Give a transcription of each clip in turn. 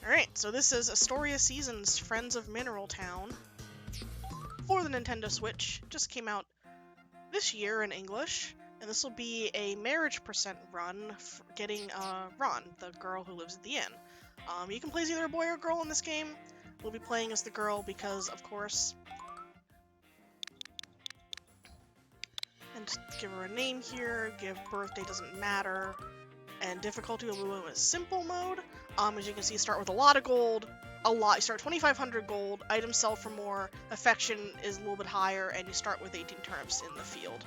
Alright, so this is Astoria Seasons Friends of Mineral Town for the Nintendo Switch. Just came out this year in English, and this will be a marriage percent run for getting Ron, the girl who lives at the inn. You can play as either a boy or a girl in this game. We'll be playing as the girl because, of course. And just give her a name here, give birthday, doesn't matter. And difficulty will be with simple mode. As you can see, start with a lot of gold. You start 2,500 gold. Items sell for more. Affection is a little bit higher, and you start with 18 turnips in the field.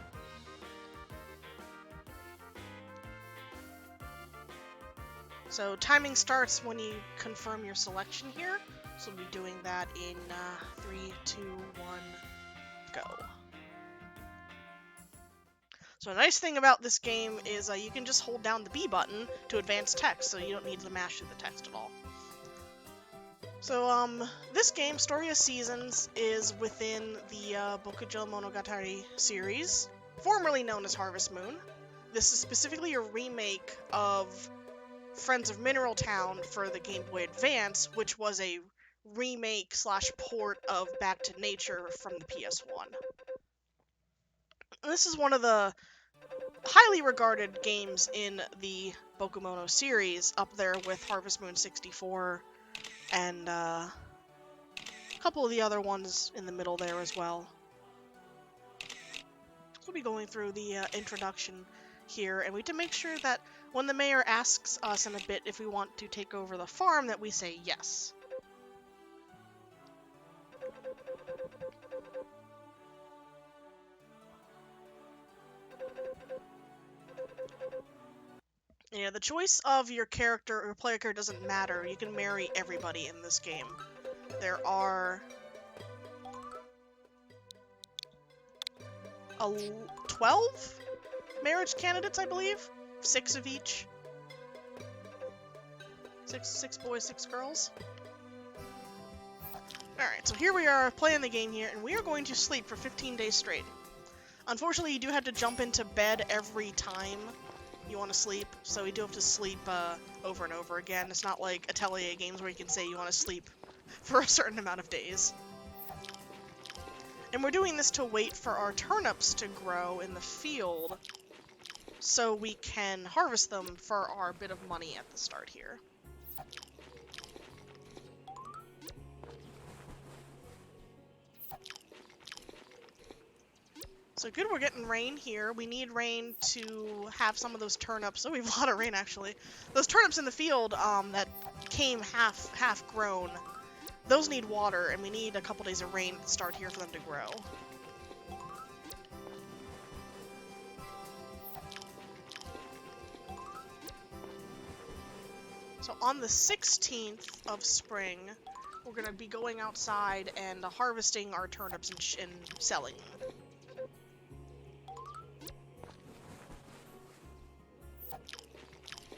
So timing starts when you confirm your selection here. So we'll be doing that in 3, 2, 1, go. So a nice thing about this game is you can just hold down the B button to advance text, so you don't need to mash through the text at all. So this game, Astoria Seasons, is within the Bokujo Monogatari series, formerly known as Harvest Moon. This is specifically a remake of Friends of Mineral Town for the Game Boy Advance, which was a remake / port of Back to Nature from the PS1. This is one of the highly regarded games in the Bokumono series, up there with Harvest Moon 64 and a couple of the other ones in the middle there as well. We'll be going through the introduction here, and we need to make sure that when the mayor asks us in a bit if we want to take over the farm, that we say yes. Yeah, the choice of your character or player character doesn't matter. You can marry everybody in this game. There are 12 marriage candidates, I believe. 6 of each. Six boys, 6 girls. Alright, so here we are playing the game here, and we are going to sleep for 15 days straight. Unfortunately, you do have to jump into bed every time you want to sleep, so you do have to sleep over and over again. It's not like Atelier games where you can say you want to sleep for a certain amount of days. And we're doing this to wait for our turnips to grow in the field so we can harvest them for our bit of money at the start here. So good, we're getting rain here. We need rain to have some of those turnips. Oh, we have a lot of rain, actually. Those turnips in the field that came half grown, those need water, and we need a couple days of rain at the start here for them to grow. So on the 16th of spring, we're going to be going outside and harvesting our turnips and selling them.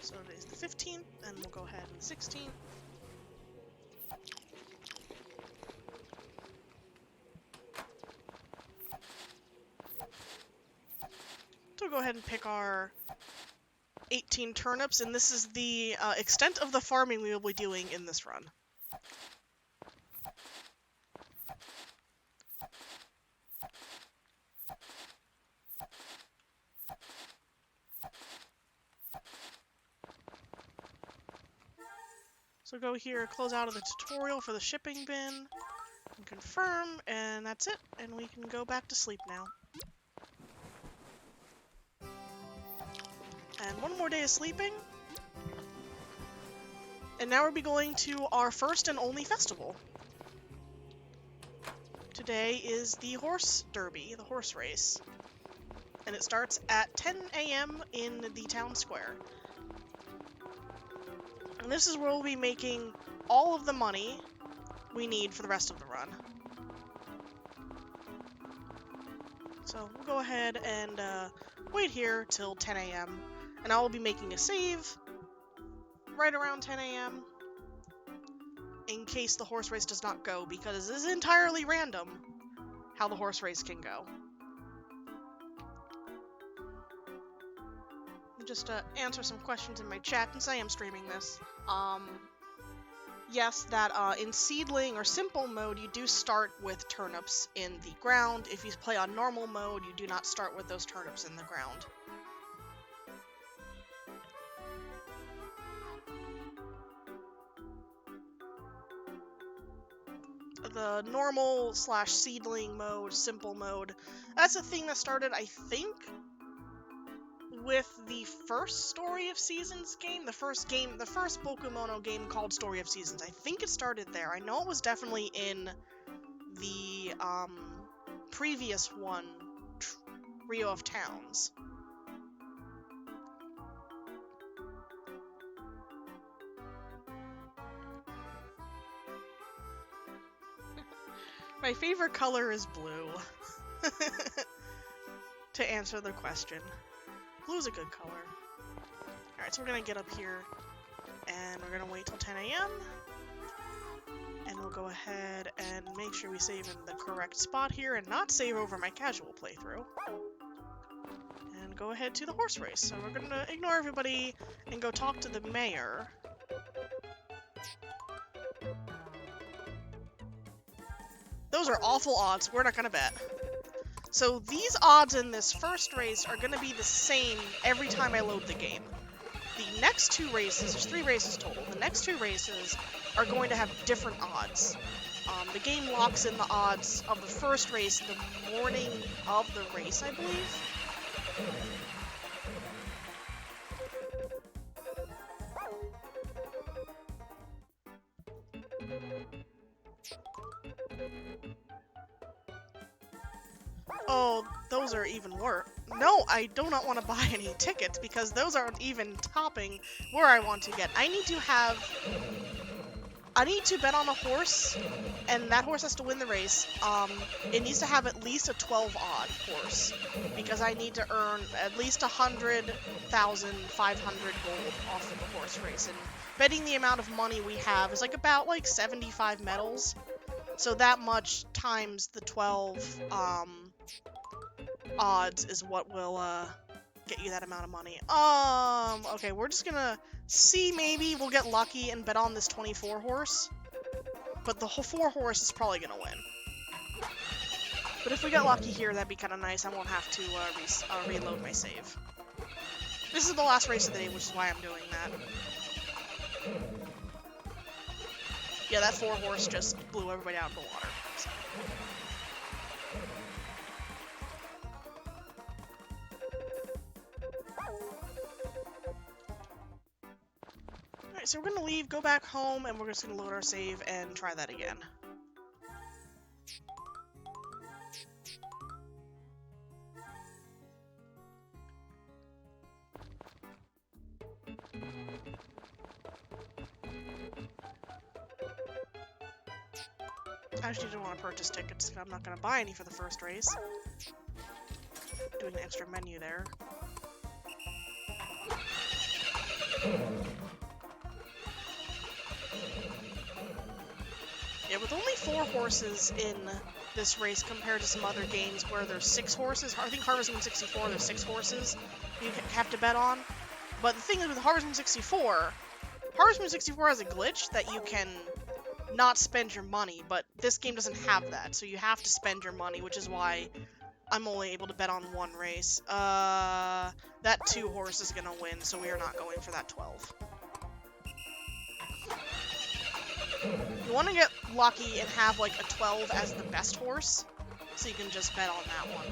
So today's the 15th, and we'll go ahead on the 16th. So we'll go ahead and pick our 18 turnips, and this is the extent of the farming we will be doing in this run. So go here, close out of the tutorial for the shipping bin, and confirm, and that's it, and we can go back to sleep now. And one more day of sleeping, and now we'll be going to our first and only festival. Today is the horse derby, the horse race, and it starts at 10 a.m. in the town square. And this is where we'll be making all of the money we need for the rest of the run. So we'll go ahead and wait here till 10 a.m. And I will be making a save right around 10 a.m. in case the horse race does not go, because it is entirely random how the horse race can go. Just answer some questions in my chat, since I am streaming this. yes, that in seedling or simple mode, you do start with turnips in the ground. If you play on normal mode, you do not start with those turnips in the ground. The normal / seedling mode, simple mode, that's a thing that started, I think, with the first Story of Seasons game, the first Bokumono game called Story of Seasons. I think it started there. I know it was definitely in the previous one, Trio of Towns. My favorite color is blue. To answer the question. Blue's a good color. Alright, so we're gonna get up here, and we're gonna wait till 10 a.m. And we'll go ahead and make sure we save in the correct spot here, and not save over my casual playthrough. And go ahead to the horse race. So we're gonna ignore everybody and go talk to the mayor. Those are awful odds. We're not gonna bet. So these odds in this first race are gonna be the same every time I load the game. The next two races, there's 3 races total, the next 2 races are going to have different odds. The game locks in the odds of the first race the morning of the race, I believe. Oh, those are even worse. No, I do not want to buy any tickets because those aren't even topping where I want to get. I need to bet on a horse, and that horse has to win the race. It needs to have at least a 12 odd horse because I need to earn at least 100,500 gold off of the horse race. And betting the amount of money we have is about 75 medals. So that much times the 12 odds is what will get you that amount of money. Okay, we're just gonna see, maybe we'll get lucky and bet on this 24 horse. But the whole 4 horse is probably gonna win. But if we get lucky here, that'd be kind of nice. I won't have to reload my save. This is the last race of the day, which is why I'm doing that. Yeah, that 4 horse just blew everybody out of the water. So. Alright, so we're gonna leave, go back home, and we're just gonna load our save and try that again. I actually didn't want to purchase tickets, because I'm not going to buy any for the first race. Doing an extra menu there. Yeah, with only 4 horses in this race compared to some other games where there's 6 horses. I think Harvest Moon 64, there's 6 horses you have to bet on. But the thing is with Harvest Moon 64 has a glitch that you can not spend your money, but this game doesn't have that, so you have to spend your money, which is why I'm only able to bet on 1 race. That 2 horse is gonna win, so we are not going for that 12. You want to get lucky and have a 12 as the best horse, so you can just bet on that one.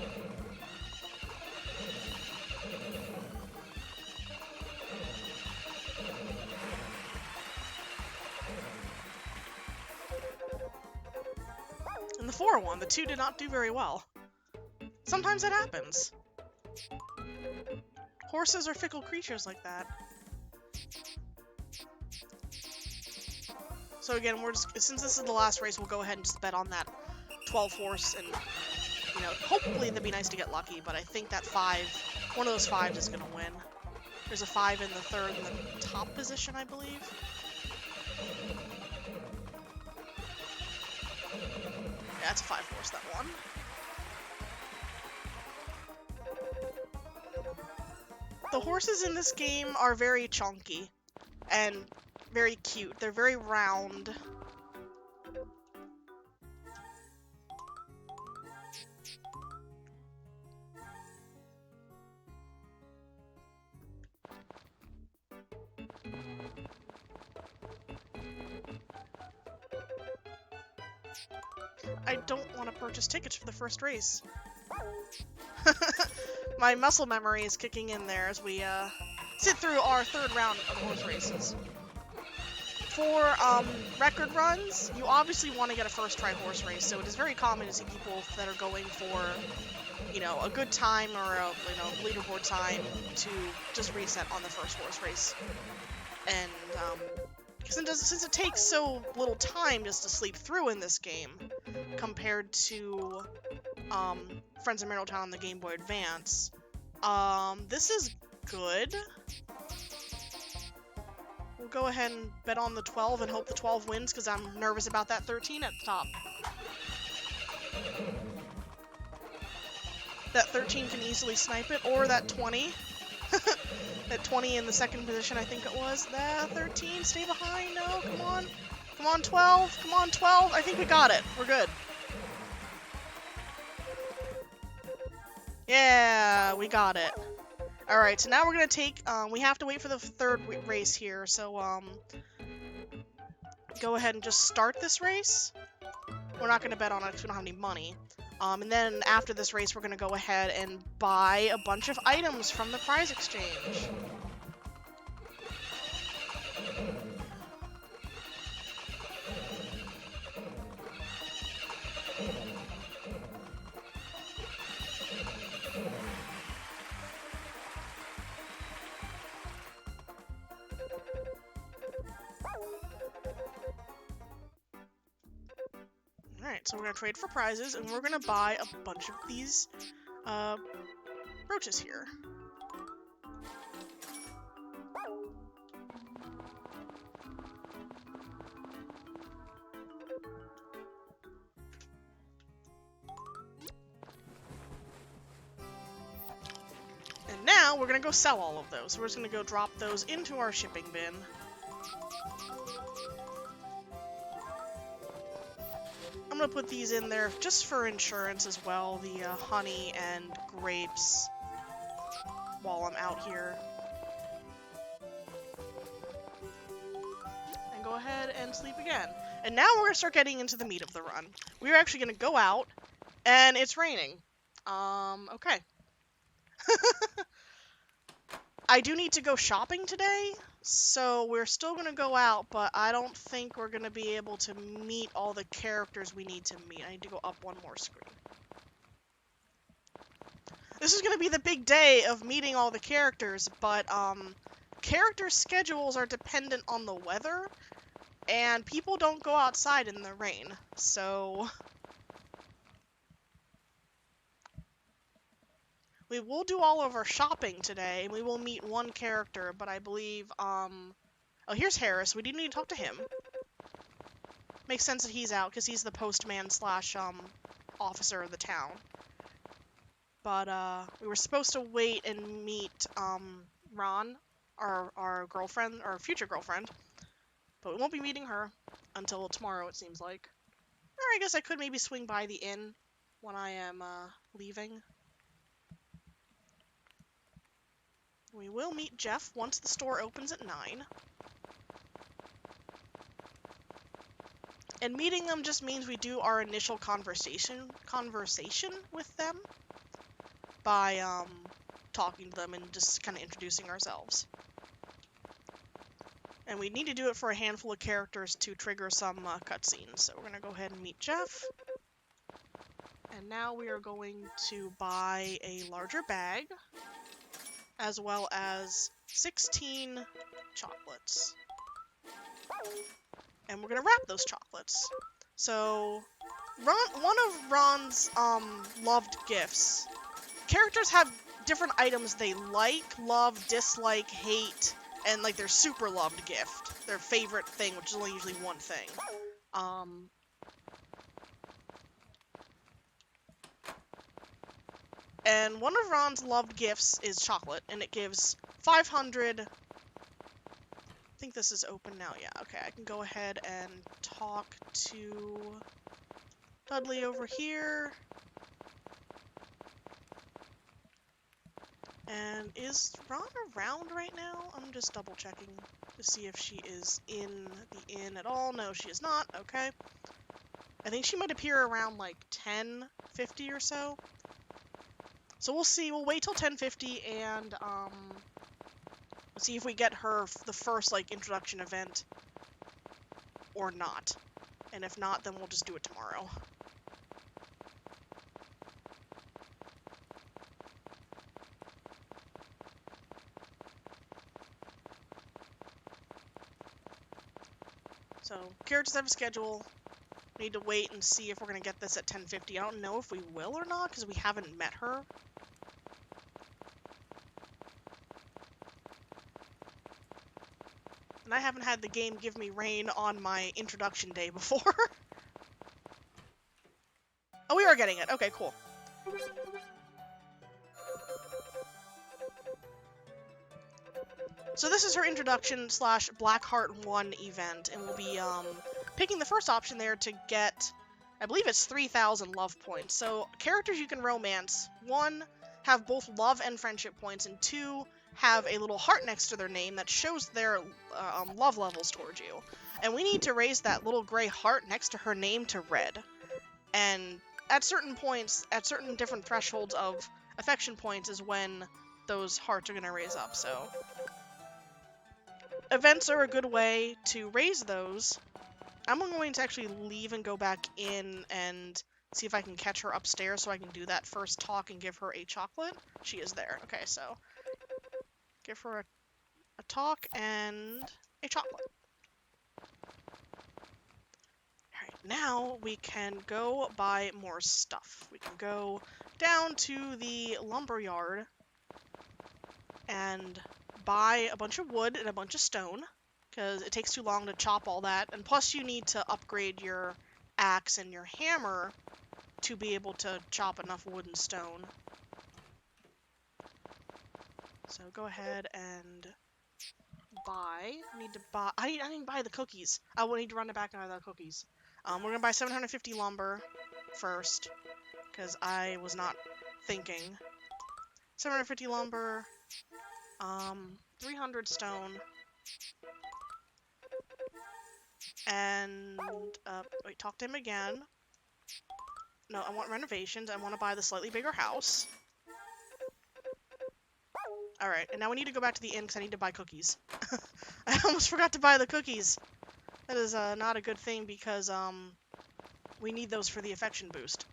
And the 4 won. The 2 did not do very well. Sometimes it happens. Horses are fickle creatures like that. So again, since this is the last race, we'll go ahead and just bet on that 12 horse, and hopefully that'd be nice to get lucky, but I think that 5, one of those 5s is gonna win. There's a 5 in the 3rd in the top position, I believe. Yeah, that's a 5 horse that won. The horses in this game are very chunky, and very cute. They're very round. I don't want to purchase tickets for the first race. My muscle memory is kicking in there as we sit through our third round of horse races. For record runs, you obviously want to get a first try horse race, so it is very common to see people that are going for, you know, a good time or a, you know, leaderboard time to just reset on the first horse race. And since it takes so little time just to sleep through in this game, compared to Friends of Mineral Town on the Game Boy Advance, this is good. We'll go ahead and bet on the 12 and hope the 12 wins, because I'm nervous about that 13 at the top. That 13 can easily snipe it, or that 20. That 20 in the second position, I think it was. That 13, stay behind, no, come on. Come on, 12, come on, 12. I think we got it, we're good. Yeah, we got it. Alright, so now we're gonna take, we have to wait for the third race here, so, go ahead and just start this race. We're not gonna bet on it because we don't have any money. And then after this race, we're gonna go ahead and buy a bunch of items from the prize exchange. Alright, so we're gonna trade for prizes, and we're gonna buy a bunch of these, brooches here. And now, we're gonna go sell all of those. We're just gonna go drop those into our shipping bin. I'm gonna put these in there just for insurance as well, the honey and grapes, while I'm out here. And go ahead and sleep again. And now we're gonna start getting into the meat of the run. We're actually gonna go out, and it's raining. Okay. I do need to go shopping today, so we're still gonna go out, but I don't think we're gonna be able to meet all the characters we need to meet. I need to go up one more screen. This is gonna be the big day of meeting all the characters, but, character schedules are dependent on the weather, and people don't go outside in the rain, so... We will do all of our shopping today, and we will meet one character, but I believe, oh, here's Harris. We do need to talk to him. Makes sense that he's out, because he's the postman slash, officer of the town. But, we were supposed to wait and meet, Ron, our girlfriend, our future girlfriend. But we won't be meeting her until tomorrow, it seems like. Or I guess I could maybe swing by the inn when I am, leaving. We will meet Jeff once the store opens at 9. And meeting them just means we do our initial conversation with them by talking to them and just kind of introducing ourselves. And we need to do it for a handful of characters to trigger some cutscenes. So we're going to go ahead and meet Jeff. And now we are going to buy a larger bag, as well as 16 chocolates. And we're gonna wrap those chocolates. So, one of Ron's loved gifts. Characters have different items they like, love, dislike, hate, and like their super loved gift. Their favorite thing, which is only usually one thing. And one of Ron's loved gifts is chocolate, and it gives 500 think this is open now. Yeah, okay. I can go ahead and talk to Dudley over here. And is Ron around right now? I'm just double checking to see if she is in the inn at all. No, she is not. Okay. I think she might appear around like 10:50 or so. So we'll see. We'll wait till 10:50 and see if we get her the first like introduction event or not. And if not, then we'll just do it tomorrow. So, characters have a schedule. We need to wait and see if we're going to get this at 10:50. I don't know if we will or not, because we haven't met her. And I haven't had the game give me rain on my introduction day before. Oh, we are getting it. Okay, cool. So this is her introduction / Blackheart 1 event, and we'll be picking the first option there to get, I believe it's 3,000 love points. So characters you can romance, 1, have both love and friendship points, and 2, have a little heart next to their name that shows their love levels towards you. And we need to raise that little gray heart next to her name to red. And at certain points, at certain different thresholds of affection points is when those hearts are going to raise up, so events are a good way to raise those. I'm going to actually leave and go back in and see if I can catch her upstairs so I can do that first talk and give her a chocolate. She is there. Okay, so give her a talk and a chocolate. Alright, now we can go buy more stuff. We can go down to the lumber yard and buy a bunch of wood and a bunch of stone, because it takes too long to chop all that, and plus you need to upgrade your axe and your hammer to be able to chop enough wood and stone. So go ahead and buy. I need to buy the cookies. I will need to run it back and buy the cookies. We're gonna buy 750 lumber first, because I was not thinking. 750 lumber, 300 stone, and, wait, talk to him again. No, I want renovations. I want to buy the slightly bigger house. Alright, and now we need to go back to the inn because I need to buy cookies. I almost forgot to buy the cookies. That is, not a good thing because, we need those for the affection boost.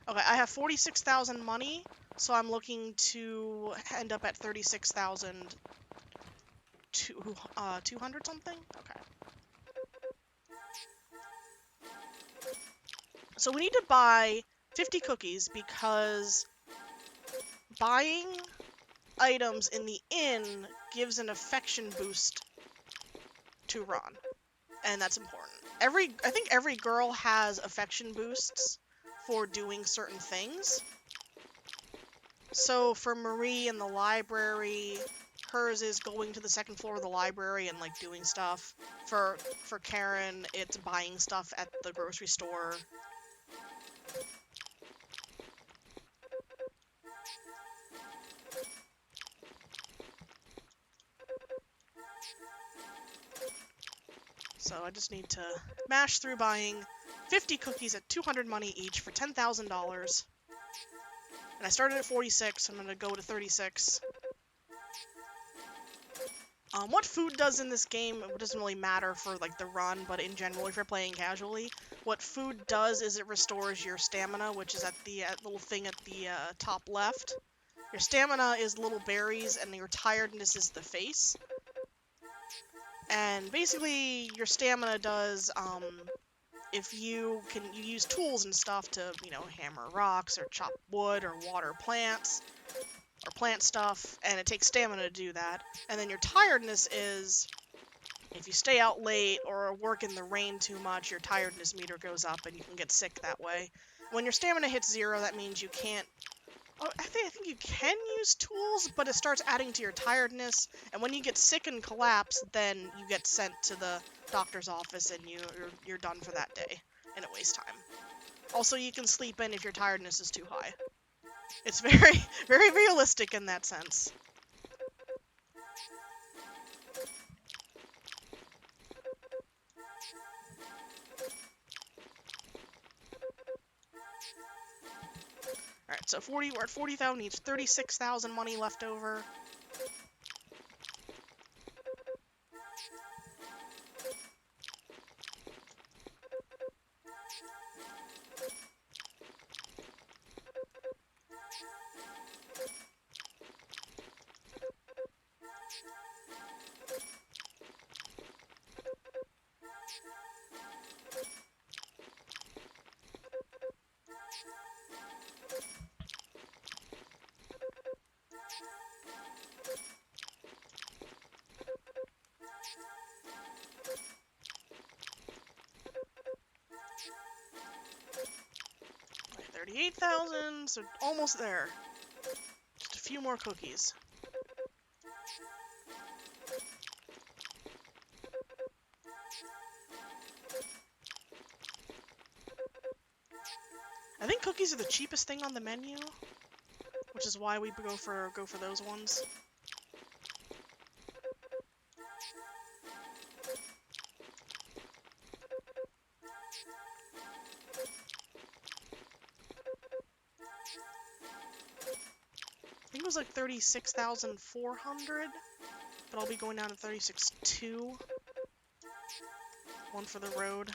Okay, I have 46,000 money, so I'm looking to end up at 36,200 something? Okay. So we need to buy 50 cookies because buying items in the inn gives an affection boost to Ron, and that's important. I think every girl has affection boosts for doing certain things. So for Marie in the library, hers is going to the second floor of the library and like doing stuff. For Karen, it's buying stuff at the grocery store. So I just need to mash through buying 50 cookies at 200 money each for $10,000. And I started at 46, so I'm going to go to 36. What food does in this game, it doesn't really matter for like the run, but in general, if you're playing casually, what food does is it restores your stamina, which is at the little thing at the top left. Your stamina is little berries, and your tiredness is the face. And basically, your stamina does, if you use tools and stuff to, you know, hammer rocks, or chop wood, or water plants, or plant stuff, and it takes stamina to do that. And then your tiredness is, if you stay out late, or work in the rain too much, your tiredness meter goes up, and you can get sick that way. When your stamina hits 0, that means you can't... I think you can use tools, but it starts adding to your tiredness, and when you get sick and collapse, then you get sent to the doctor's office and you're done for that day, and it wastes time. Also, you can sleep in if your tiredness is too high. It's very, very realistic in that sense. Alright, so we're at 40,000 each, 36,000 money left over. Right, 38,000, so almost there. Just a few more cookies. I think cookies are the cheapest thing on the menu, which is why we go for those ones. I think it was like 36,400, but I'll be going down to 36,200. One for the road.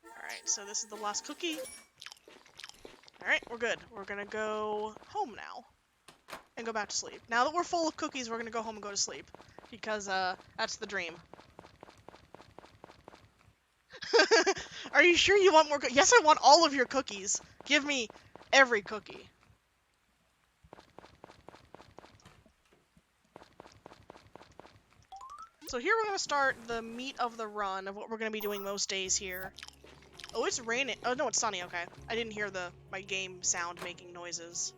Alright, so this is the last cookie. Alright, we're good. We're gonna go home now. And go back to sleep. Now that we're full of cookies, we're gonna go home and go to sleep. Because, that's the dream. Are you sure you want more cookies? Yes, I want all of your cookies. Give me every cookie. So here we're gonna start the meat of the run of what we're gonna be doing most days here. Oh, it's raining. Oh, no, it's sunny. Okay. I didn't hear my game sound making noises.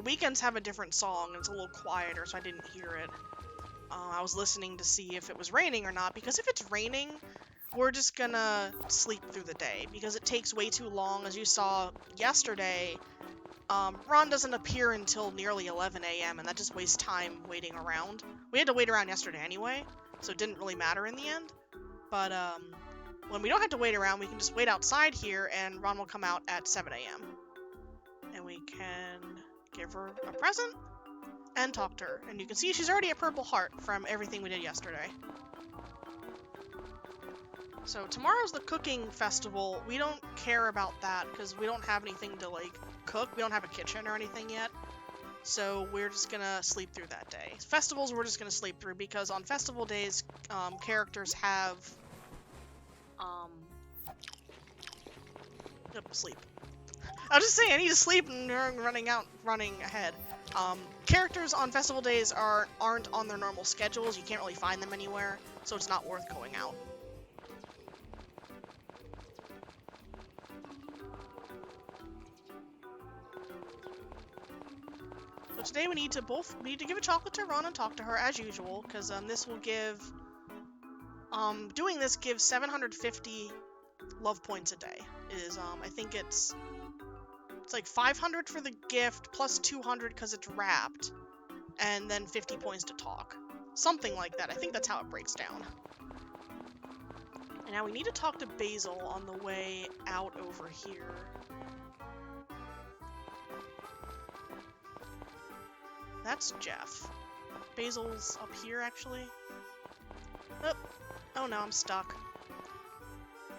Weekends have a different song, and it's a little quieter, so I didn't hear it. I was listening to see if it was raining or not, because if it's raining, we're just gonna sleep through the day, because it takes way too long. As you saw yesterday, Ron doesn't appear until nearly 11 a.m., and that just wastes time waiting around. We had to wait around yesterday anyway, so it didn't really matter in the end. But, when we don't have to wait around, we can just wait outside here, and Ron will come out at 7 a.m. And we can give her a present and talk to her. And you can see she's already a purple heart from everything we did yesterday. So tomorrow's the cooking festival. We don't care about that because we don't have anything to, like, cook. We don't have a kitchen or anything yet. So we're just gonna sleep through that day. Festivals we're just gonna sleep through because on festival days, characters have, sleep. I was just saying, I need to sleep and running ahead. Characters on festival days aren't on their normal schedules. You can't really find them anywhere, so it's not worth going out. So today we need to give a chocolate to Ron and talk to her as usual, because this will give, doing this gives 750 love points a day. It is, I think it's like 500 for the gift, plus 200 because it's wrapped, and then 50 points to talk. Something like that. I think that's how it breaks down. And now we need to talk to Basil on the way out over here. That's Jeff. Basil's up here, actually. Oh no, I'm stuck.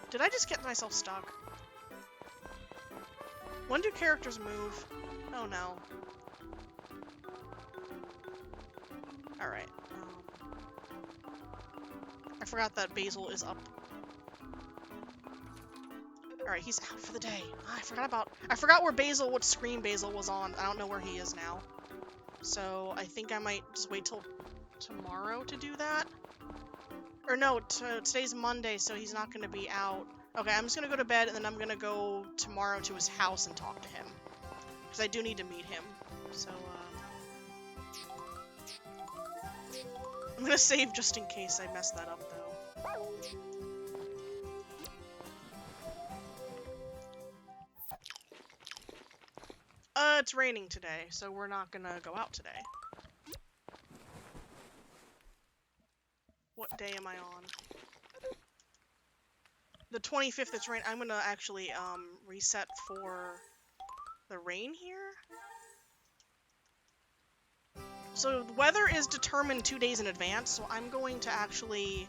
Did I just get myself stuck? When do characters move? Oh no. Alright. I forgot that Basil is up. Alright, he's out for the day. I forgot where Basil, what screen Basil was on. I don't know where he is now. So I think I might just wait till tomorrow to do that. Or no, today's Monday, so he's not going to be out. Okay, I'm just going to go to bed, and then I'm going to go tomorrow to his house and talk to him. Because I do need to meet him. So, I'm going to save just in case I mess that up, though. It's raining today, so we're not going to go out today. What day am I on? The 25th, it's rain. I'm gonna actually, reset for the rain here. So, the weather is determined 2 days in advance, so I'm going to actually,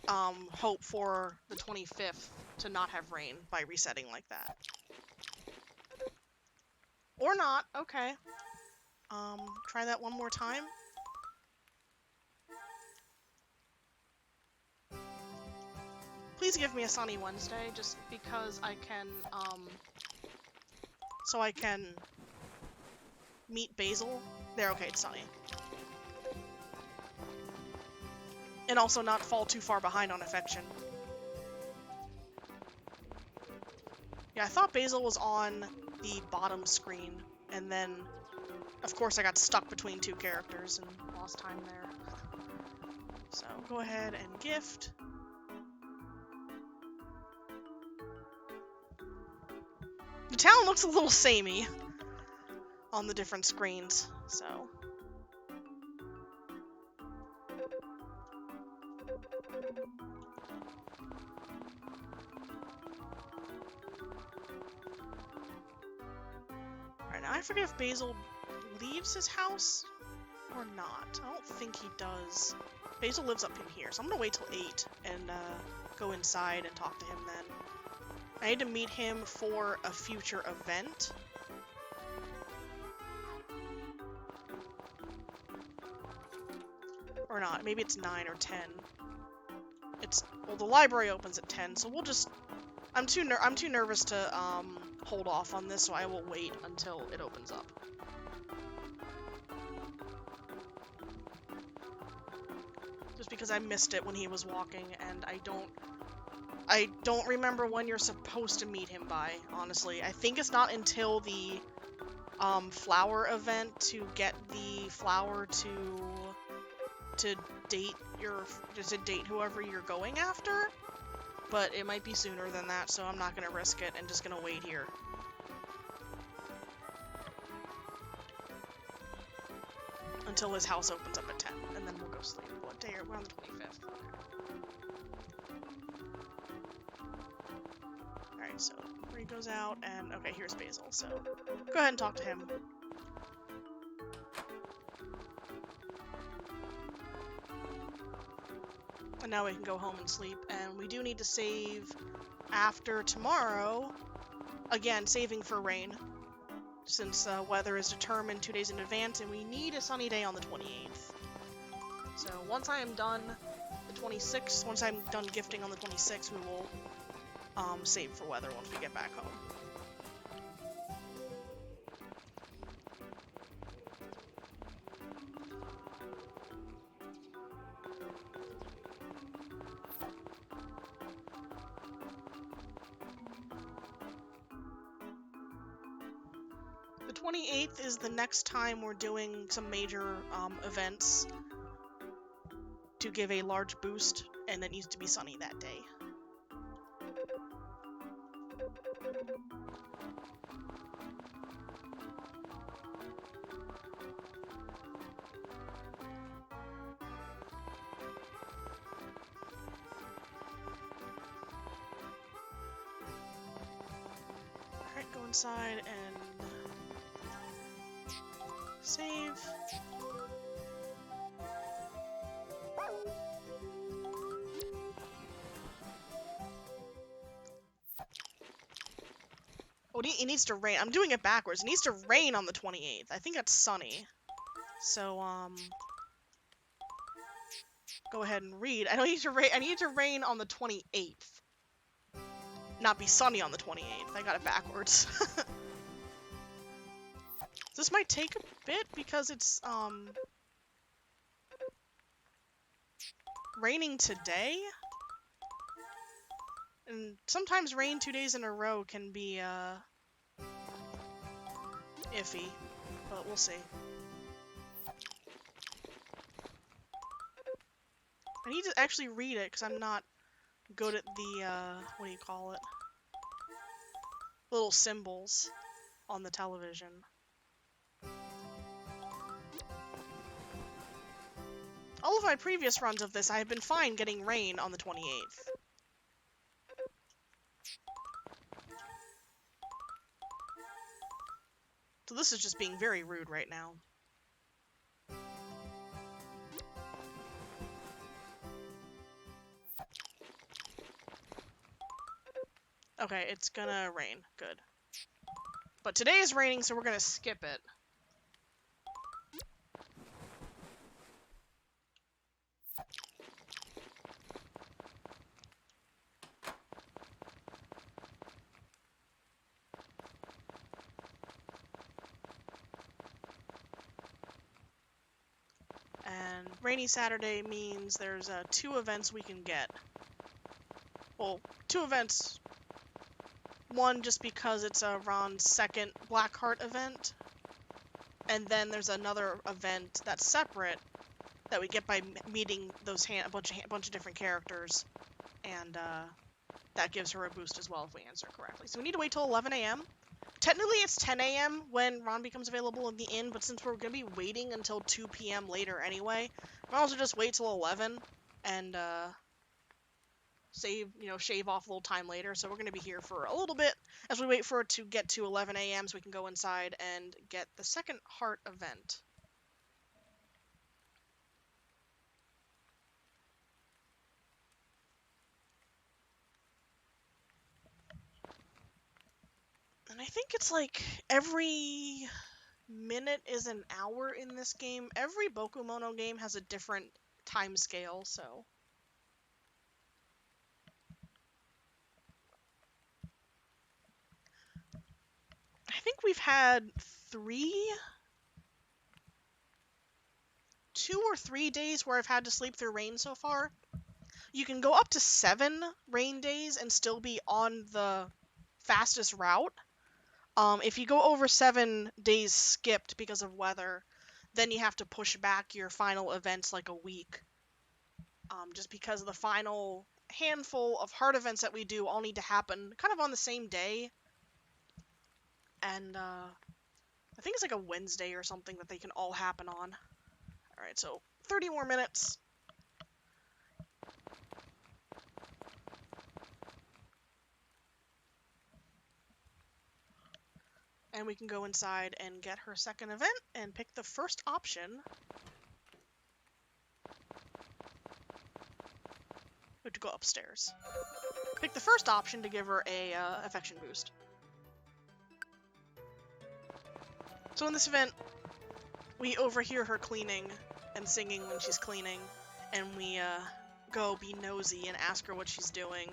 hope for the 25th to not have rain by resetting like that. Or not, okay. Try that one more time. Please give me a sunny Wednesday, just because I can, so I can meet Basil. There, okay, it's sunny. And also not fall too far behind on affection. Yeah, I thought Basil was on the bottom screen, and then, of course, I got stuck between two characters and lost time there. So, go ahead and gift. The town looks a little samey on the different screens, so. Alright, now I forget if Basil leaves his house or not. I don't think he does. Basil lives up in here, so I'm gonna wait till 8 and go inside and talk to him then. I need to meet him for a future event. Or not, maybe it's 9 or 10. Well, the library opens at 10, so we'll just, I'm too nervous to, hold off on this, so I will wait until it opens up. Just because I missed it when he was walking, and I don't remember when you're supposed to meet him by, honestly. I think it's not until the, flower event to get the flower to date whoever you're going after, but it might be sooner than that, so I'm not gonna risk it and just gonna wait here. Until his house opens up at 10, and then we'll go sleep. What day are we on? The 25th. Alright, so he goes out, and okay, here's Basil, so go ahead and talk to him. And now we can go home and sleep, and we do need to save after tomorrow, again, saving for rain, since weather is determined 2 days in advance, and we need a sunny day on the 28th. So once I am done the 26th, once I'm done gifting on the 26th, we will save for weather once we get back home. The 28th is the next time we're doing some major events to give a large boost, and it needs to be sunny that day. Alright, go inside and save. Oh, it needs to rain. I'm doing it backwards. It needs to rain on the 28th. I think that's sunny. So, go ahead and read. I need it to rain on the 28th. Not be sunny on the 28th. I got it backwards. This might take a bit because it's, raining today. And sometimes rain 2 days in a row can be, iffy. But we'll see. I need to actually read it, because I'm not good at the, what do you call it? Little symbols on the television. All of my previous runs of this, I have been fine getting rain on the 28th. So this is just being very rude right now. Okay, it's gonna rain. Good. But today is raining, so we're gonna skip it. And rainy Saturday means there's 2 events we can get. Well, 2 events. One just because it's Ron's second Blackheart event. And then there's another event that's separate that we get by meeting those a bunch of different characters. And that gives her a boost as well if we answer correctly. So we need to wait till 11 a.m. Technically, it's 10 a.m. when Ron becomes available in the inn, but since we're going to be waiting until 2 p.m. later anyway, might also just wait till 11 and shave off a little time later. So we're going to be here for a little bit as we wait for it to get to 11 a.m. so we can go inside and get the second heart event. And I think it's like every minute is an hour in this game. Every Bokumono game has a different time scale, so... I think we've had 2 or 3 days where I've had to sleep through rain so far. You can go up to 7 rain days and still be on the fastest route. If you go over 7 days skipped because of weather, then you have to push back your final events like a week. Just because the final handful of heart events that we do all need to happen kind of on the same day. And I think it's like a Wednesday or something that they can all happen on. Alright, so 30 more minutes. And we can go inside and get her second event and pick the first option. We have to go upstairs. Pick the first option to give her a affection boost. So in this event, we overhear her cleaning and singing when she's cleaning, and we go be nosy and ask her what she's doing.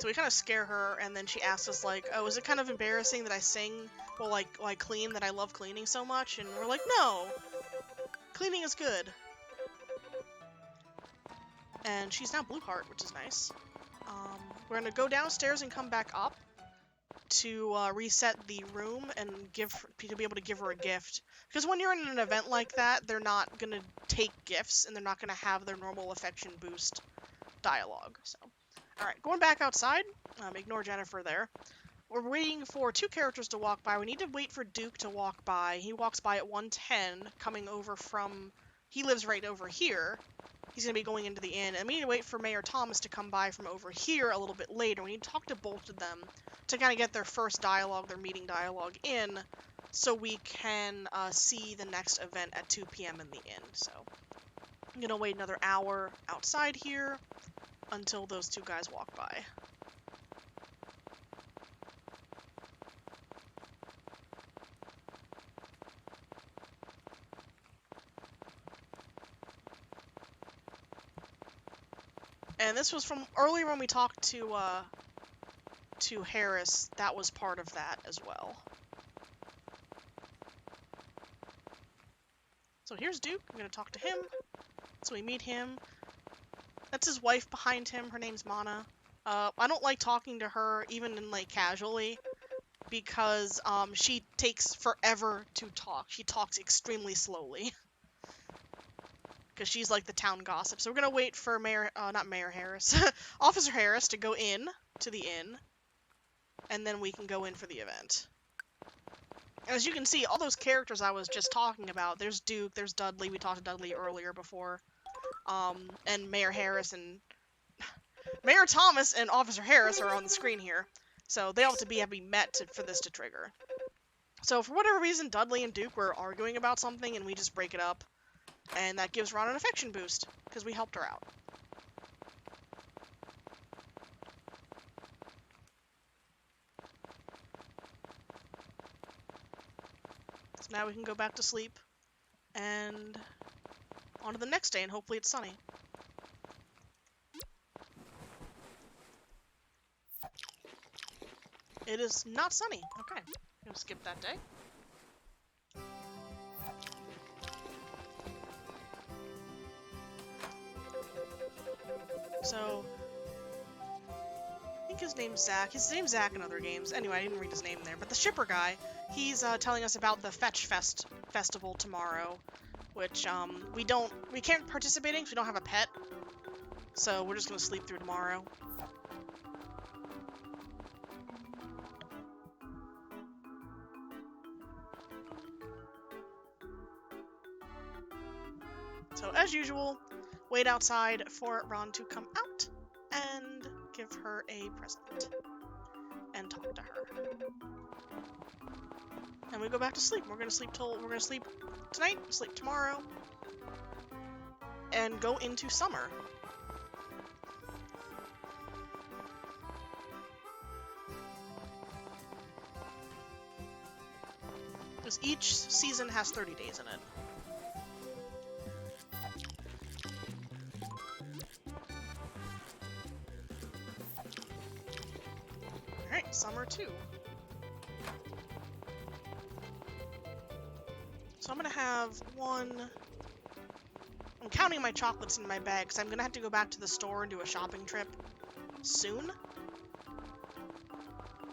So we kind of scare her, and then she asks us, like, oh, is it kind of embarrassing that I sing while I clean, that I love cleaning so much? And we're like, no! Cleaning is good. And she's now Blue Heart, which is nice. We're gonna go downstairs and come back up to reset the room and to be able to give her a gift. Because when you're in an event like that, they're not gonna take gifts, and they're not gonna have their normal affection boost dialogue, so... Alright, going back outside. Ignore Jennifer there. We're waiting for 2 characters to walk by. We need to wait for Duke to walk by. He walks by at 1:10, coming over from... He lives right over here. He's going to be going into the inn. And we need to wait for Mayor Thomas to come by from over here a little bit later. We need to talk to both of them to kind of get their first dialogue, their meeting dialogue in, so we can see the next event at 2 p.m. in the inn. So, I'm going to wait another hour outside here until those 2 guys walk by. And this was from earlier when we talked to Harris. That was part of that as well. So here's Duke. I'm gonna talk to him. So we meet him. That's his wife behind him. Her name's Mana. I don't like talking to her, even in, like, casually, because, she takes forever to talk. She talks extremely slowly. Because she's, like, the town gossip. So we're gonna wait for not Mayor Harris, Officer Harris to go in to the inn, and then we can go in for the event. As you can see, all those characters I was just talking about, there's Duke, there's Dudley, we talked to Dudley earlier before, and Mayor Harris and Mayor Thomas and Officer Harris are on the screen here, so they have to be met for this to trigger. So for whatever reason, Dudley and Duke were arguing about something, and we just break it up, and that gives Ron an affection boost, because we helped her out. So now we can go back to sleep, and on to the next day, and hopefully it's sunny. It is not sunny. Okay, I'm gonna skip that day. So, I think his name's Zach. His name's Zach in other games. Anyway, I didn't read his name there. But the shipper guy, he's telling us about the Fetch Fest festival tomorrow, which we can't participate in because we don't have a pet. So we're just gonna sleep through tomorrow. So as usual, wait outside for Ron to come out and give her a present and talk to her. And we go back to sleep. We're gonna sleep tonight, sleep tomorrow, and go into summer. Because each season has 30 days in it. Alright, summer 2. So I'm gonna have I'm counting my chocolates in my bag, because I'm gonna have to go back to the store and do a shopping trip soon.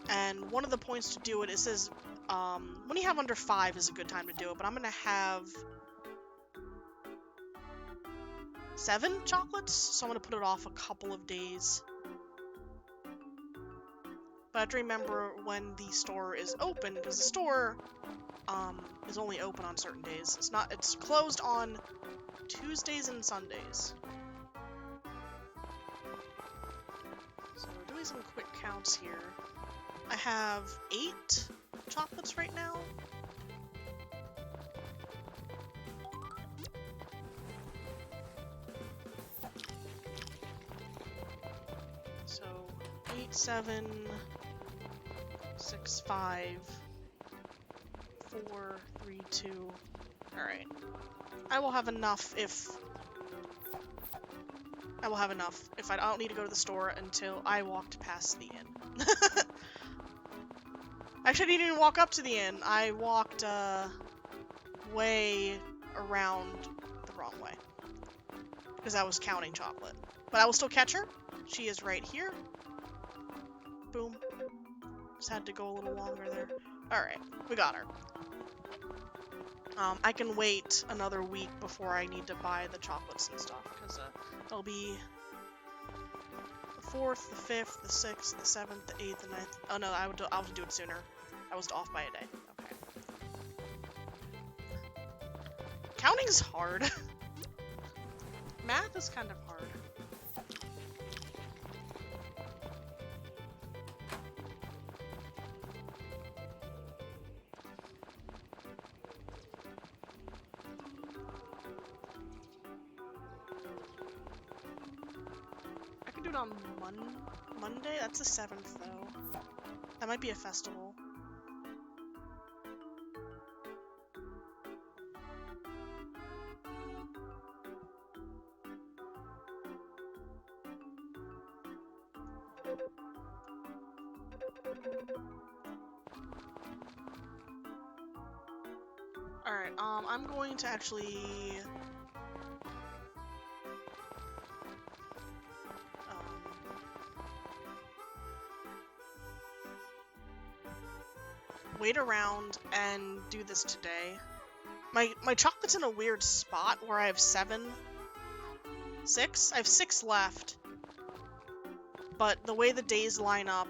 And one of the points to do it, it says, when you have under 5 is a good time to do it, but I'm gonna have 7 chocolates, so I'm gonna put it off a couple of days. But I have to remember when the store is open, because the store is only open on certain days. It's closed on Tuesdays and Sundays. So we're doing some quick counts here. I have 8 chocolates right now. So 8, 7, 6, 5, 4, 3, 2. Alright. I will have enough if I don't need to go to the store until I walked past the inn. Actually, I didn't even walk up to the inn. I walked, way around the wrong way. Because I was counting chocolate. But I will still catch her. She is right here. Boom. Just had to go a little longer there. Alright, we got her. I can wait another week before I need to buy the chocolates and stuff, because there'll be the 4th, the 5th, the 6th, the 7th, the 8th, the 9th. Oh no, I'll have to do it sooner. I was off by a day. Okay. Counting's hard. Math is kind of hard. I can do it on Monday? That's the 7th, though. That might be a festival. Alright, I'm going to actually... wait around and do this today. My chocolate's in a weird spot where I have 6? I have 6 left. But the way the days line up,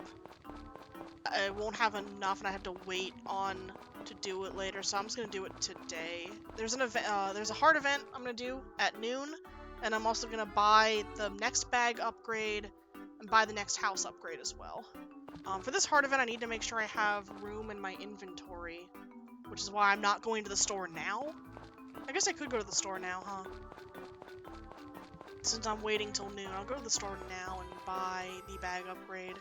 I won't have enough and I have to wait on to do it later, so I'm just gonna do it today. There's an event, there's a heart event I'm gonna do at noon, and I'm also gonna buy the next bag upgrade and buy the next house upgrade as well. For this heart event, I need to make sure I have room in my inventory, which is why I'm not going to the store now. I guess I could go to the store now, huh? Since I'm waiting till noon, I'll go to the store now and buy the bag upgrade.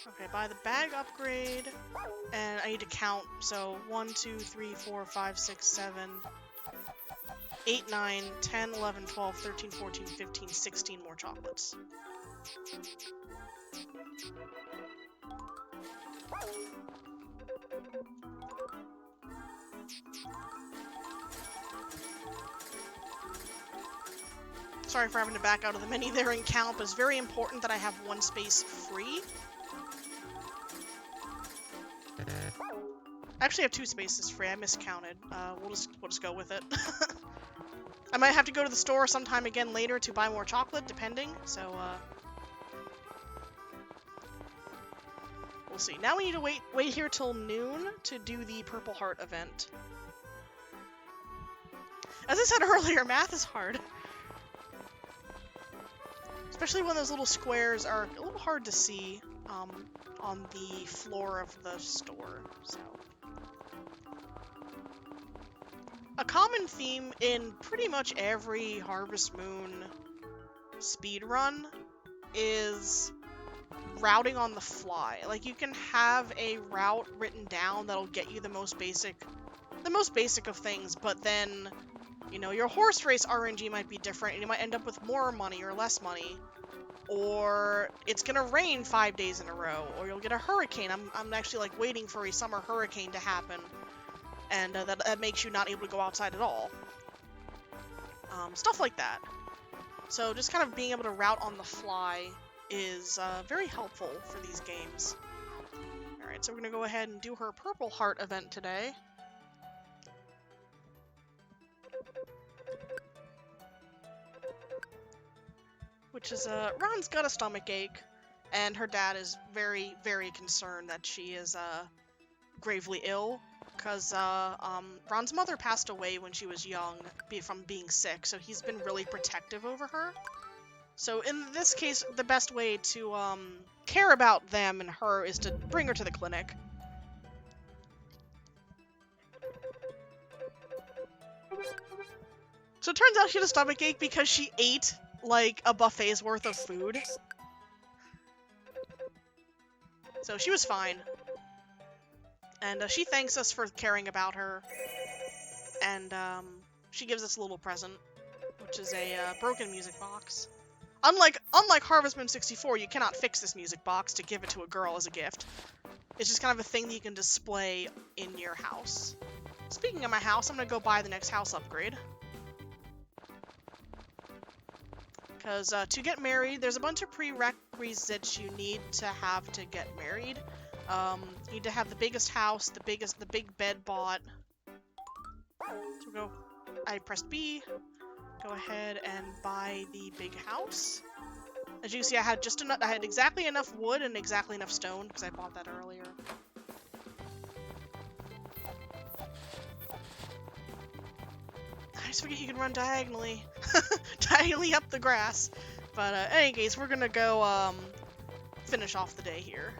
Okay, buy the bag upgrade, and I need to count, so 1, 2, 3, 4, 5, 6, 7, 8, 9, 10, 11, 12, 13, 14, 15, 16 more chocolates. Sorry for having to back out of the menu there and count, but it's very important that I have one space free. I actually have 2 spaces free. I miscounted. We'll just go with it. I might have to go to the store sometime again later to buy more chocolate, depending. So we'll see. Now we need to wait here till noon to do the Purple Heart event. As I said earlier, math is hard. Especially when those little squares are a little hard to see on the floor of the store. So, a common theme in pretty much every Harvest Moon speedrun is routing on the fly. Like, you can have a route written down that'll get you the most basic of things, but then, you know, your horse race RNG might be different, and you might end up with more money or less money. Or it's gonna rain 5 days in a row, or you'll get a hurricane. I'm actually like waiting for a summer hurricane to happen, and that makes you not able to go outside at all. Stuff like that. So just kind of being able to route on the fly is very helpful for these games. Alright, so we're gonna go ahead and do her Purple Heart event today. Which is, Ron's got a stomach ache, and her dad is very, very concerned that she is, gravely ill, because, Ron's mother passed away when she was young from being sick, so he's been really protective over her. So in this case, the best way to, care about them and her is to bring her to the clinic. So it turns out she had a stomach ache because she ate like a buffet's worth of food. So she was fine. And she thanks us for caring about her. And she gives us a little present, which is a broken music box. Unlike Harvest Moon 64, you cannot fix this music box to give it to a girl as a gift. It's just kind of a thing that you can display in your house. Speaking of my house, I'm gonna go buy the next house upgrade. Because to get married, there's a bunch of prerequisites you need to have to get married. You need to have the biggest house, the big bed bought. So I pressed B, go ahead and buy the big house. As you can see, I had exactly enough wood and exactly enough stone, because I bought that earlier. I just forget you can run diagonally. Diagonally up the grass. But in any case, we're gonna go finish off the day here.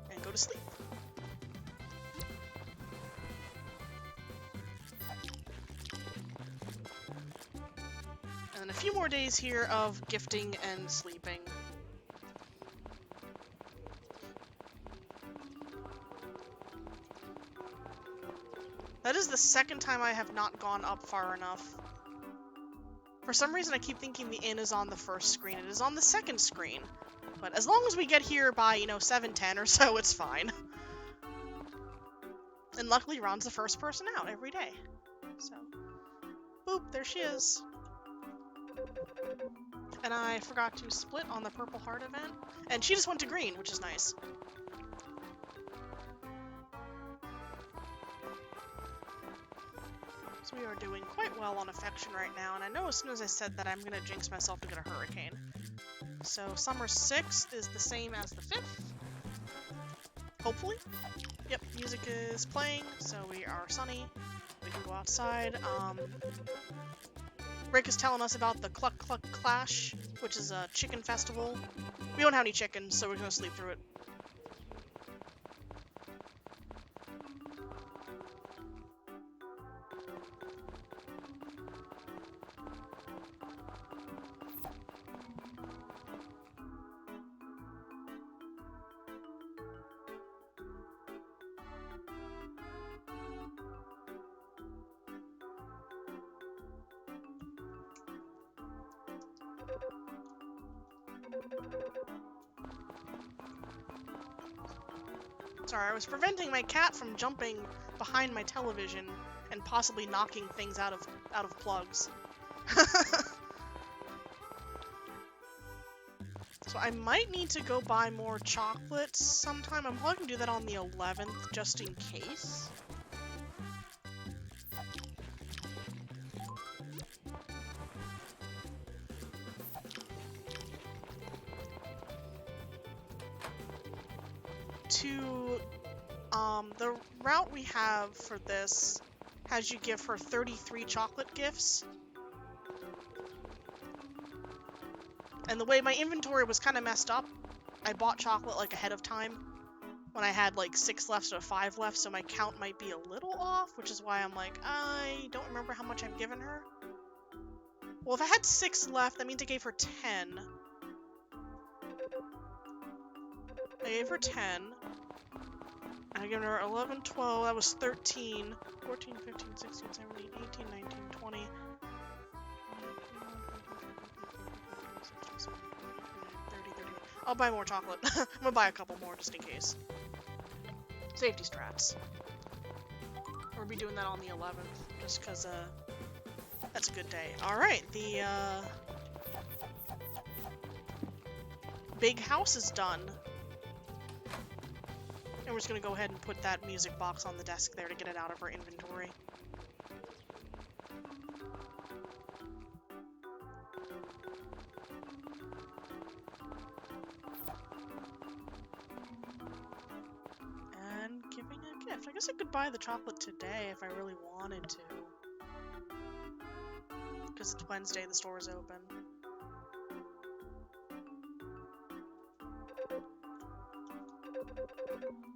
And go to sleep. And then a few more days here of gifting and sleeping. That is the second time I have not gone up far enough. For some reason, I keep thinking the inn is on the first screen. It is on the second screen. But as long as we get here by, 7:10 or so, it's fine. And luckily, Ron's the first person out every day. So, boop, there she is. And I forgot to split on the Purple Heart event. And she just went to green, which is nice. So we are doing quite well on affection right now. And I know as soon as I said that, I'm going to jinx myself to get a hurricane. So summer 6th is the same as the 5th. Hopefully. Yep, music is playing, so we are sunny. We can go outside. Rick is telling us about the Cluck Cluck Clash, which is a chicken festival. We don't have any chickens, so we're gonna sleep through it. Sorry, I was preventing my cat from jumping behind my television and possibly knocking things out of plugs. So I might need to go buy more chocolates sometime. I'm probably gonna do that on the 11th, just in case. The route we have for this has you give her 33 chocolate gifts. And the way my inventory was kind of messed up, I bought chocolate like ahead of time when I had like 6 left instead of 5 left, so my count might be a little off, which is why I'm like, I don't remember how much I've given her. Well, if I had 6 left, that means I gave her 10. I gave her 10. I given her 11, 12, that was 13, 14, 15, 16, 17, 18, 19, 20. I'll buy more chocolate. I'm gonna buy a couple more just in case. Safety strats. We'll be doing that on the 11th, just because, that's a good day. Alright, the, big house is done. And we're just gonna go ahead and put that music box on the desk there to get it out of our inventory. And giving a gift. I guess I could buy the chocolate today if I really wanted to. Because it's Wednesday, the store is open.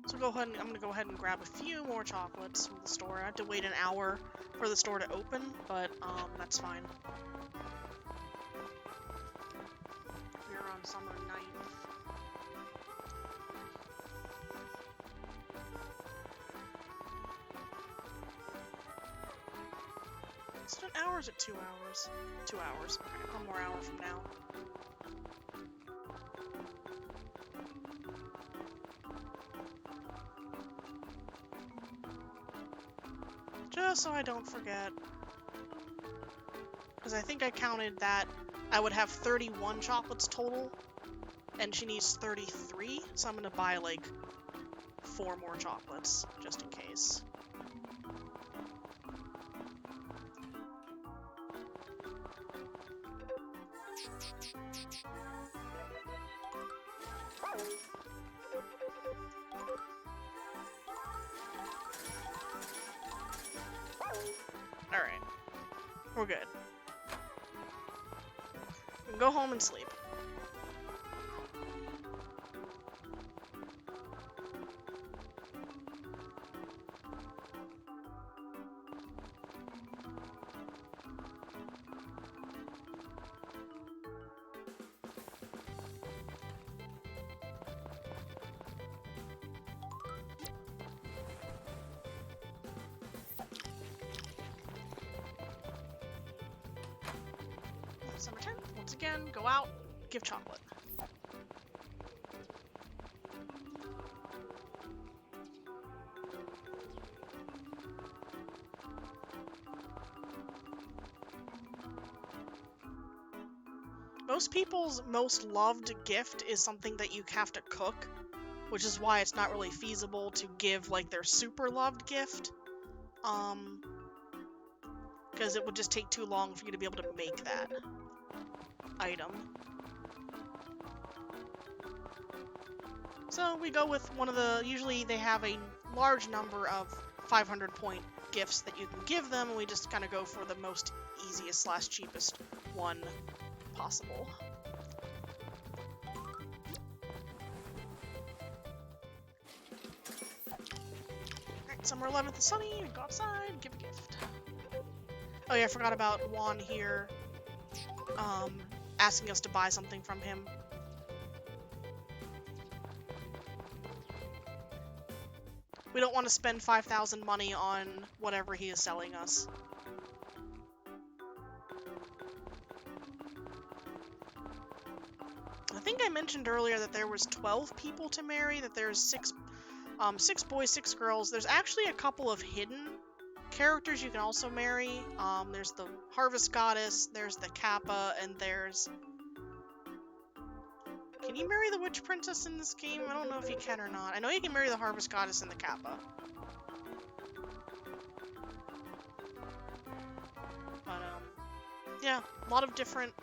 So I'm gonna go ahead and grab a few more chocolates from the store. I had to wait an hour for the store to open, but that's fine. We're on summer 9th. Is it an hour or is it 2 hours? 2 hours. Okay, 1 more hour from now. Just so I don't forget. Because I think I counted that I would have 31 chocolates total, and she needs 33, so I'm gonna buy like 4 more chocolates, just in case. Alright. We're good. We can go home and sleep. Summer 10th, once again, go out, give chocolate. most people's most loved gift is something that you have to cook, which is why it's not really feasible to give, like, their super loved gift. Because it would just take too long for you to be able to make that item. So we go with one of the, usually they have a large number of 500-point gifts that you can give them, and we just kind of go for the most easiest / cheapest one possible. Alright, summer 11th is sunny, we go outside, give a gift. Oh yeah, I forgot about Juan here, asking us to buy something from him. We don't want to spend 5,000 money on whatever he is selling us. I think I mentioned earlier that there was 12 people to marry, that there's 6 boys, 6 girls. There's actually a couple of hidden characters you can also marry. There's the Harvest Goddess, there's the Kappa, and there's... Can you marry the Witch Princess in this game? I don't know if you can or not. I know you can marry the Harvest Goddess and the Kappa. But, yeah, a lot of different...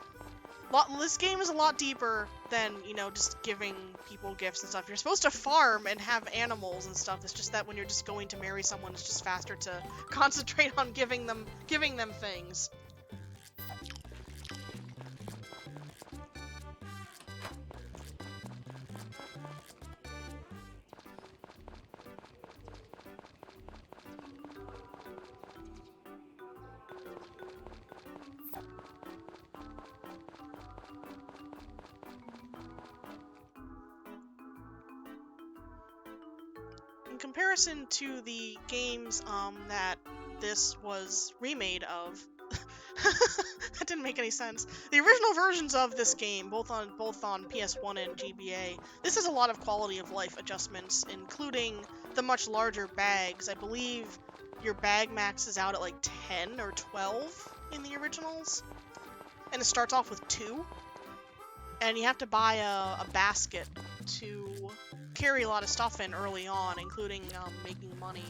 This game is a lot deeper than, you know, just giving people gifts and stuff. You're supposed to farm and have animals and stuff. It's just that when you're just going to marry someone, it's just faster to concentrate on giving them things. In comparison to the games that this was remade of, that didn't make any sense. The original versions of this game, both on PS1 and GBA, this has a lot of quality of life adjustments, including the much larger bags. I believe your bag maxes out at like 10 or 12 in the originals, and it starts off with 2. And you have to buy a basket to carry a lot of stuff in early on, including making money.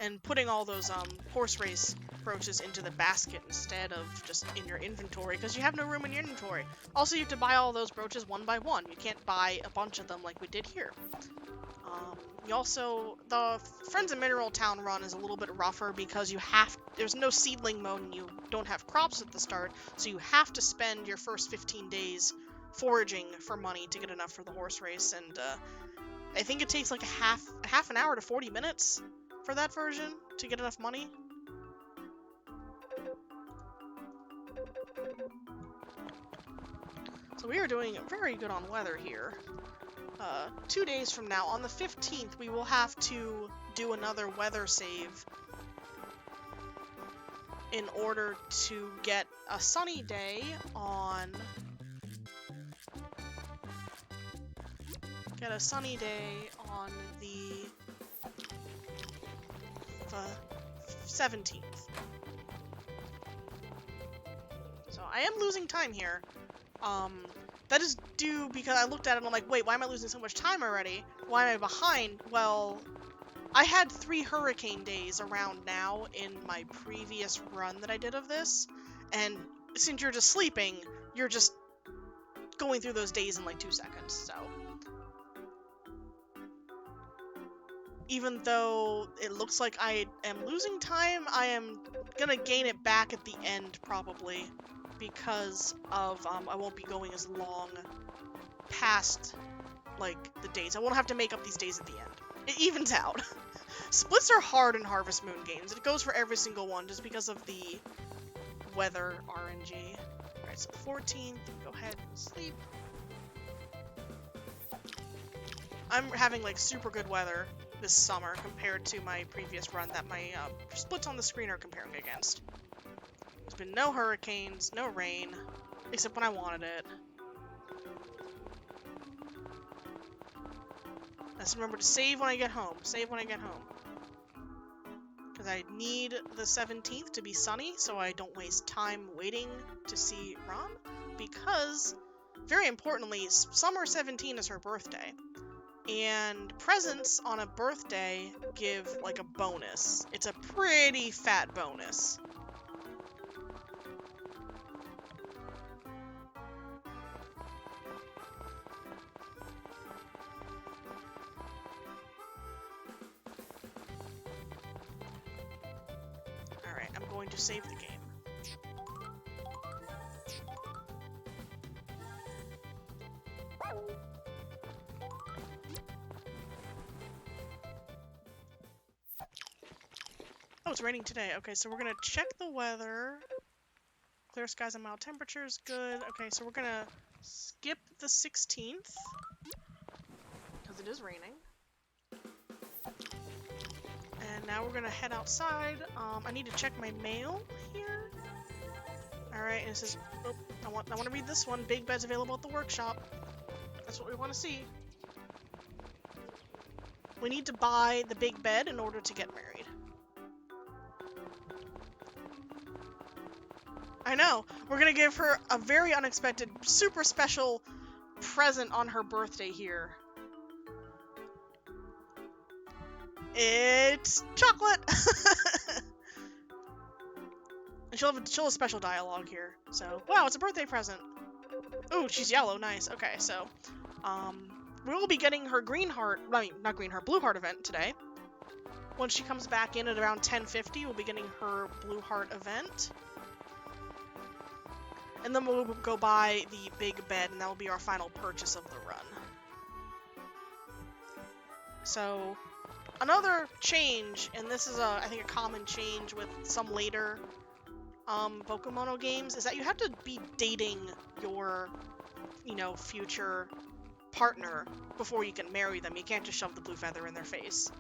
And putting all those horse race brooches into the basket instead of just in your inventory, because you have no room in your inventory. Also, you have to buy all those brooches one by one. You can't buy a bunch of them like we did here. The Friends of Mineral Town run is a little bit rougher because there's no seedling mode and you don't have crops at the start, so you have to spend your first 15 days foraging for money to get enough for the horse race, and I think it takes like half an hour to 40 minutes for that version to get enough money. So we are doing very good on weather here. 2 days from now, on the 15th, we will have to do another weather save in order to get a sunny day on... the 17th. So I am losing time here. That is due because I looked at it and I'm like, wait, why am I losing so much time already? Why am I behind? Well, I had 3 hurricane days around now in my previous run that I did of this, and since you're just sleeping, you're just going through those days in like 2 seconds, so. Even though it looks like I am losing time, I am gonna gain it back at the end, probably, because of, I won't be going as long past, like, the days. I won't have to make up these days at the end. It evens out. Splits are hard in Harvest Moon games. It goes for every single one, just because of the weather RNG. Alright, so 14th, go ahead and sleep. I'm having, like, super good weather this summer compared to my previous run that my splits on the screen are comparing against. There's been no hurricanes, no rain, except when I wanted it. Let's remember to save when I get home. Save when I get home. Because because I need the 17th to be sunny so I don't waste time waiting to see Ron, because, very importantly, summer 17 is her birthday, and presents on a birthday give, like, a bonus. It's a pretty fat bonus. Alright, I'm going to save the game. Oh, it's raining today. Okay, so we're gonna check the weather. Clear skies and mild temperatures, good. Okay, so we're gonna skip the 16th, because it is raining. And now we're gonna head outside. I need to check my mail here. Alright, and it says, oh, I want to read this one. Big beds available at the workshop. That's what we want to see. We need to buy the big bed in order to get married. I know. We're gonna give her a very unexpected, super special present on her birthday here. It's chocolate! And she'll have special dialogue here. So, wow, it's a birthday present. Ooh, she's yellow. Nice. Okay, so, we will be getting her Blue Heart event today. When she comes back in at around 10:50, we'll be getting her Blue Heart event. And then we'll go buy the big bed, and that will be our final purchase of the run. So, another change, and this is I think a common change with some later Pokemono games, is that you have to be dating your, future partner before you can marry them. You can't just shove the blue feather in their face.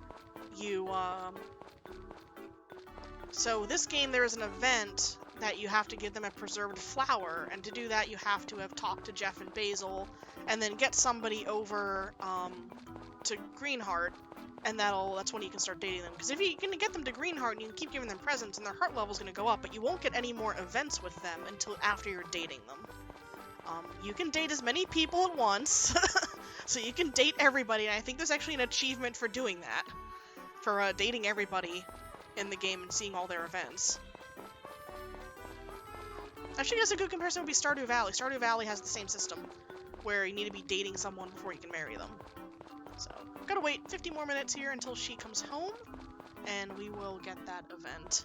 So this game, there is an event that you have to give them a preserved flower, and to do that you have to have talked to Jeff and Basil, and then get somebody over to Greenheart, and that's when you can start dating them. Because if you're going to get them to Greenheart and you keep giving them presents, and their heart level's going to go up, but you won't get any more events with them until after you're dating them. You can date as many people at once, so you can date everybody, and I think there's actually an achievement for doing that. For dating everybody in the game and seeing all their events. Actually, I guess a good comparison would be Stardew Valley. Stardew Valley has the same system, where you need to be dating someone before you can marry them. So, gotta wait 50 more minutes here until she comes home, and we will get that event.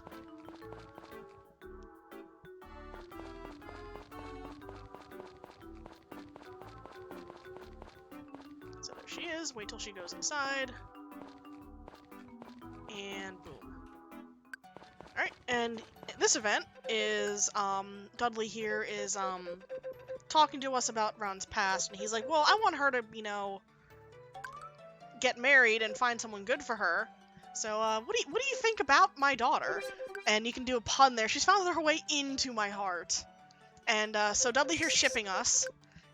So there she is. Wait till she goes inside. And boom. Alright, and this event is, Dudley here is, talking to us about Ron's past, and he's like, well, I want her to, get married and find someone good for her. So, what do you think about my daughter? And you can do a pun there. She's found her way into my heart. And, so Dudley here's shipping us,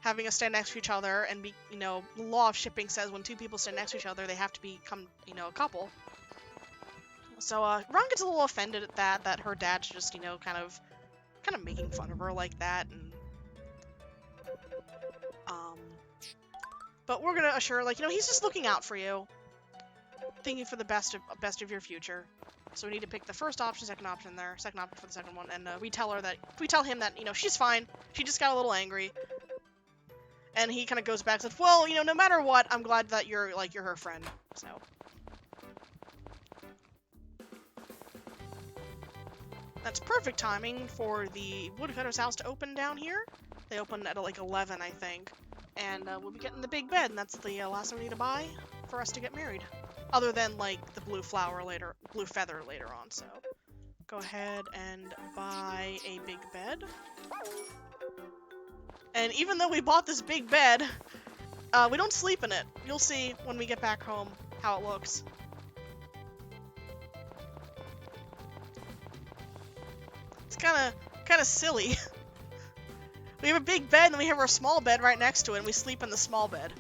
having us stand next to each other, and be, the law of shipping says when two people stand next to each other, they have to become, a couple. So, Ron gets a little offended at that her dad's just, kind of making fun of her like that, and, but we're gonna assure, he's just looking out for you, thinking for the best of your future. So we need to pick the first option, second option for the second one, and we tell him that, she's fine, she just got a little angry, and he kind of goes back and says, well, no matter what, I'm glad that you're her friend, so. That's perfect timing for the woodcutter's house to open down here. They open at 11, I think. And we'll be getting the big bed, and that's the last thing we need to buy for us to get married. Other than, the blue feather later on, so. Go ahead and buy a big bed. And even though we bought this big bed, we don't sleep in it. You'll see when we get back home how it looks. It's kind of silly. We have a big bed, and then we have our small bed right next to it, and we sleep in the small bed.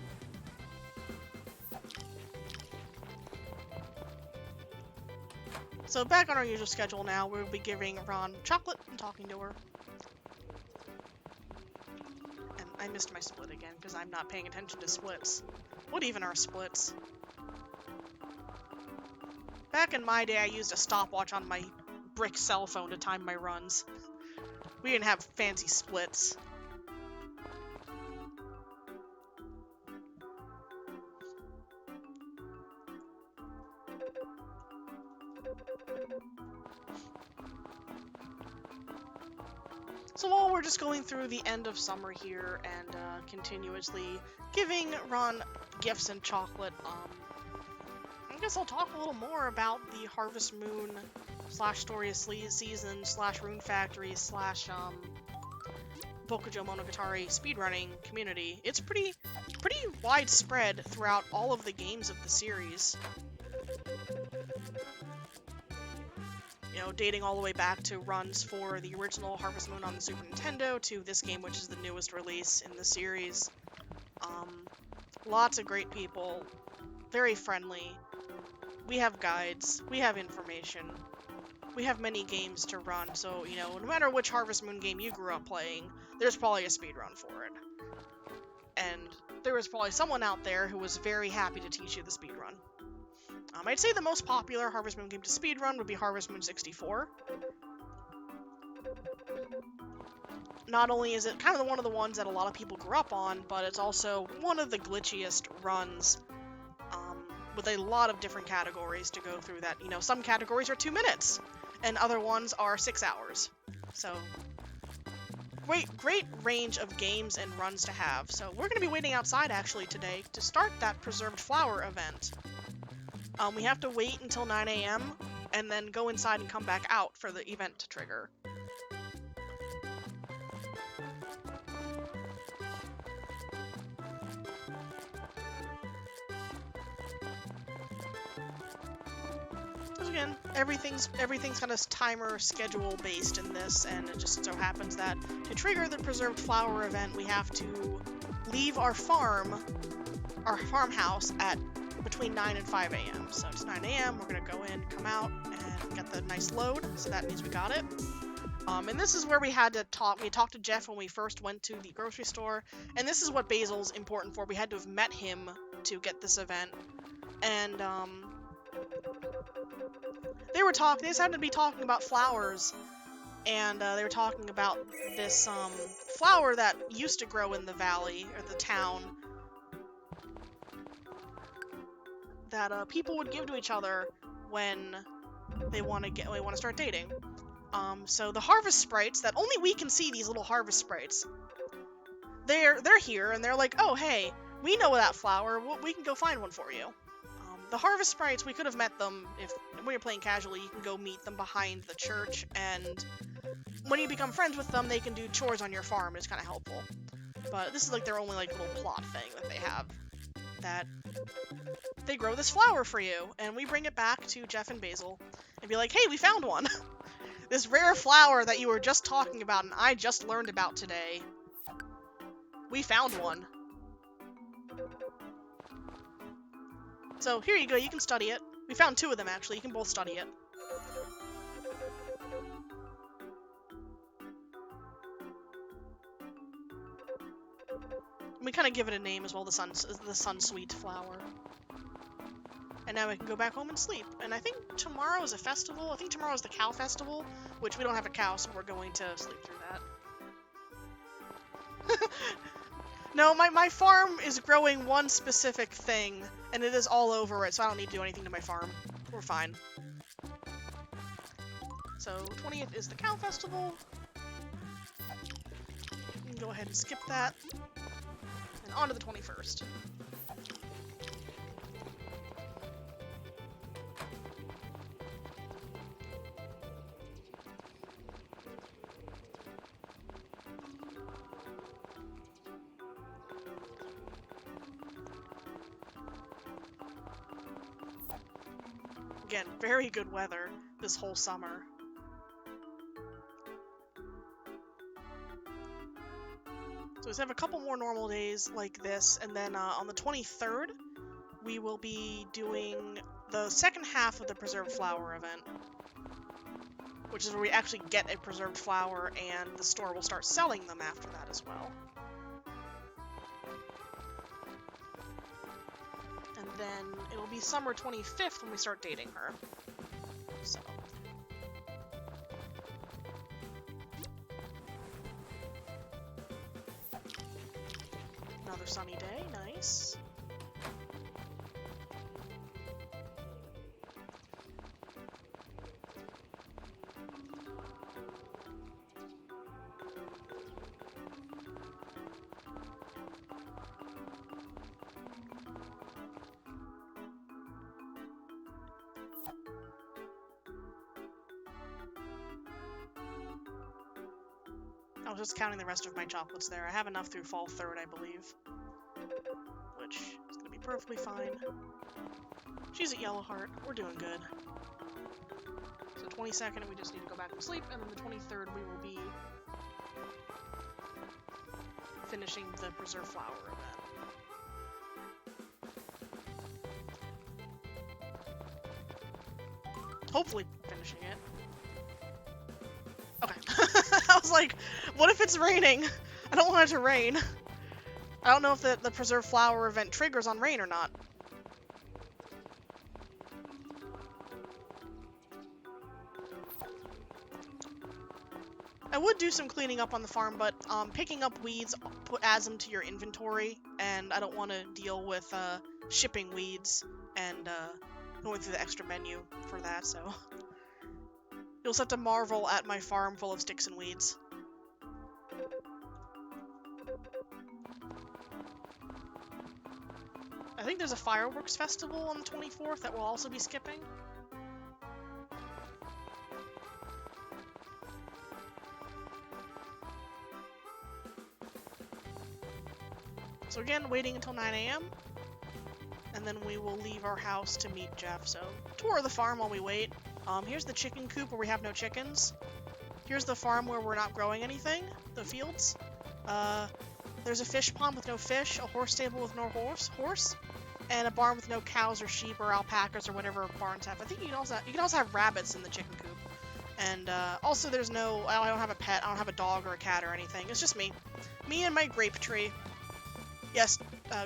So back on our usual schedule now, we'll be giving Ron chocolate and talking to her. And I missed my split again, because I'm not paying attention to splits. What even are splits? Back in my day, I used a stopwatch on my brick cell phone to time my runs. We didn't have fancy splits. So while we're just going through the end of summer here and continuously giving Ron gifts and chocolate, I guess I'll talk a little more about the Harvest Moon / Story of Season / Rune Factory / Bokujo Monogatari speedrunning community. It's pretty widespread throughout all of the games of the series. You know, dating all the way back to runs for the original Harvest Moon on the Super Nintendo to this game, which is the newest release in the series. Lots of great people, very friendly. We have guides, we have information, we have many games to run, so, you know, no matter which Harvest Moon game you grew up playing, there's probably a speedrun for it. And there was probably someone out there who was very happy to teach you the speedrun. I'd say the most popular Harvest Moon game to speedrun would be Harvest Moon 64. Not only is it kind of one of the ones that a lot of people grew up on, but it's also one of the glitchiest runs, with a lot of different categories to go through that, you know, some categories are 2 minutes, and other ones are 6 hours. So, great range of games and runs to have. So we're going to be waiting outside, actually, today to start that Preserved Flower event. We have to wait until 9 a.m. and then go inside and come back out for the event to trigger. Again, everything's kind of timer schedule based in this, and it just so happens that to trigger the Preserved Flower event, we have to leave our farmhouse at between 9 and 5 a.m. So it's 9 a.m. We're gonna go in, come out, and get the nice load. So that means we got it. And this is where we had to talk. We talked to Jeff when we first went to the grocery store, and this is what Basil's important for. We had to have met him to get this event, and they just happened to be talking about flowers, and they were talking about this flower that used to grow in the valley or the town that people would give to each other when they want to start dating. So the harvest sprites that only we can see, these little harvest sprites, they're here, and they're like, oh hey, we know that flower, we can go find one for you. The harvest sprites, we could have met them if, when you're playing casually, you can go meet them behind the church, and when you become friends with them, they can do chores on your farm. It's kind of helpful. But this is like their only like little plot thing that they have, that they grow this flower for you, and we bring it back to Jeff and Basil and be like, hey, we found one. This rare flower that you were just talking about and I just learned about today. We found one. So here you go, you can study it. We found 2 of them, actually. You can both study it. And we kind of give it a name as well, the Sunsweet flower. And now we can go back home and sleep. And I think tomorrow is a festival. I think tomorrow is the cow festival, which we don't have a cow, so we're going to sleep through that. No, my farm is growing one specific thing, and it is all over it, so I don't need to do anything to my farm. We're fine. So, 20th is the cow festival. We can go ahead and skip that. And on to the 21st. Again, very good weather this whole summer. So we have a couple more normal days like this, and then on the 23rd, we will be doing the second half of the Preserved Flower event. which is where we actually get a preserved flower, and the store will start selling them after that as well. And then it'll be summer 25th when we start dating her. So. Another sunny day, nice. I was just counting the rest of my chocolates there. I have enough through fall 3rd, I believe. Which is going to be perfectly fine. She's at Yellow Heart. We're doing good. So 22nd, we just need to go back to sleep, and then the 23rd, we will be finishing the Preserve Flower event. Hopefully finishing it. Okay. I was like, what if it's raining? I don't want it to rain. I don't know if the Preserve Flower event triggers on rain or not. I would do some cleaning up on the farm, but picking up weeds adds them to your inventory, and I don't want to deal with shipping weeds and going through the extra menu for that, so... You'll have to marvel at my farm full of sticks and weeds. I think there's a fireworks festival on the 24th that we'll also be skipping. So again, waiting until 9 AM, and then we will leave our house to meet Jeff. So, tour of the farm while we wait. Here's the chicken coop where we have no chickens. Here's the farm where we're not growing anything, the fields. There's a fish pond with no fish, a horse stable with no horse, and a barn with no cows or sheep or alpacas or whatever barns have. I think you can also have rabbits in the chicken coop. And also there's no, I don't have a pet, I don't have a dog or a cat or anything. It's just me. Me and my grape tree. Yes,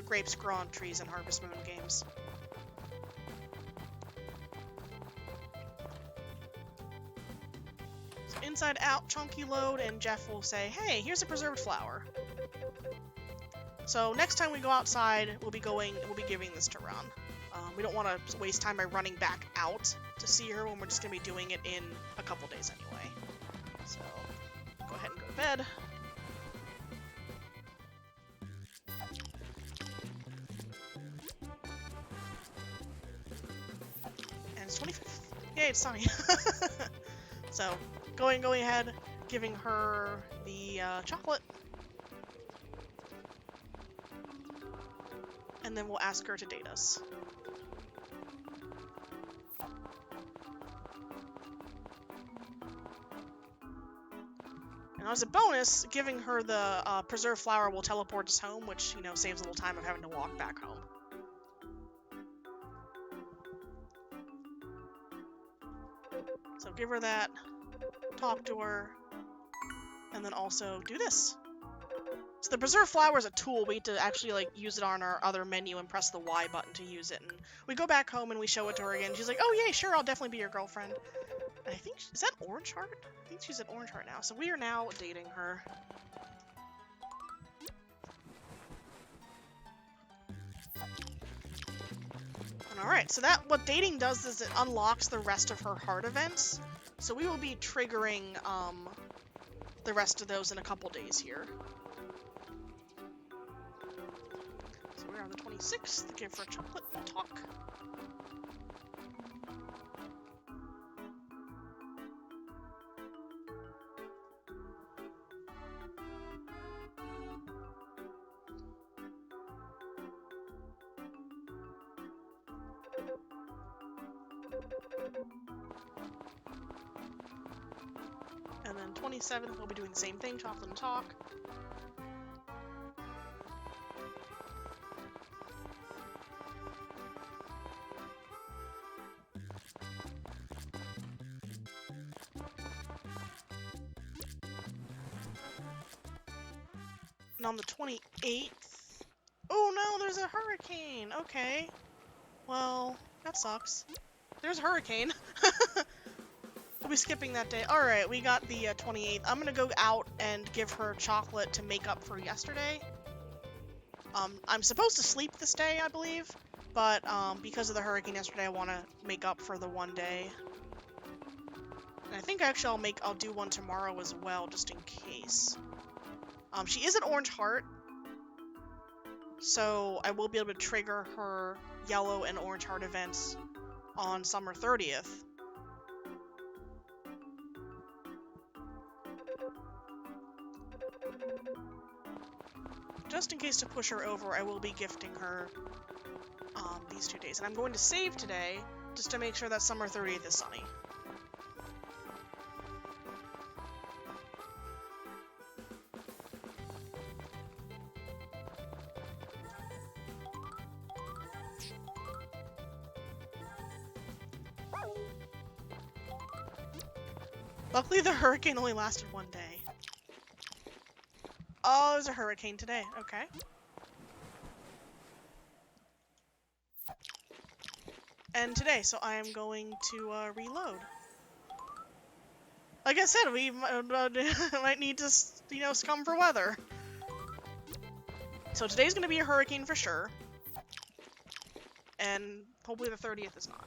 grapes grow on trees in Harvest Moon games. So inside out, chunky load, and Jeff will say, hey, here's a preserved flower. So next time we go outside, we'll be giving this to Ron. We don't want to waste time by running back out to see her when we're just going to be doing it in a couple days anyway. So, go ahead and go to bed. And it's 25th. Yay, it's sunny. So, going ahead, giving her the chocolate. And then we'll ask her to date us. And as a bonus, giving her the preserved flower will teleport us home, which, you know, saves a little time of having to walk back home. So give her that, talk to her, and then also do this. So the preserved flower is a tool. We need to actually, like, use it on our other menu and press the Y button to use it. And we go back home and we show it to her again. She's like, oh, yay, sure, I'll definitely be your girlfriend. And I think, is that Orange Heart? I think she's at Orange Heart now. So we are now dating her. Alright, so what dating does is it unlocks the rest of her heart events. So we will be triggering the rest of those in a couple days here. So we're on the 26th, give her chocolate and talk. And then 27th, we'll be doing the same thing, chocolate and talk. And on the 28th... Oh no, there's a hurricane! Okay. Well, that sucks. There's a hurricane. We'll be skipping that day. Alright, we got the 28th. I'm gonna go out and give her chocolate to make up for yesterday. I'm supposed to sleep this day, I believe. But because of the hurricane yesterday, I want to make up for the one day. And I think actually I'll do one tomorrow as well, just in case. She is an orange heart, so I will be able to trigger her yellow and orange heart events on summer 30th. Just in case to push her over, I will be gifting her these 2 days. And I'm going to save today, just to make sure that summer 30th is sunny. Luckily, the hurricane only lasted 1 day. Oh, there's a hurricane today. Okay. And today, so I am going to reload. Like I said, we might need to, you know, scum for weather. So today's going to be a hurricane for sure. And hopefully the 30th is not.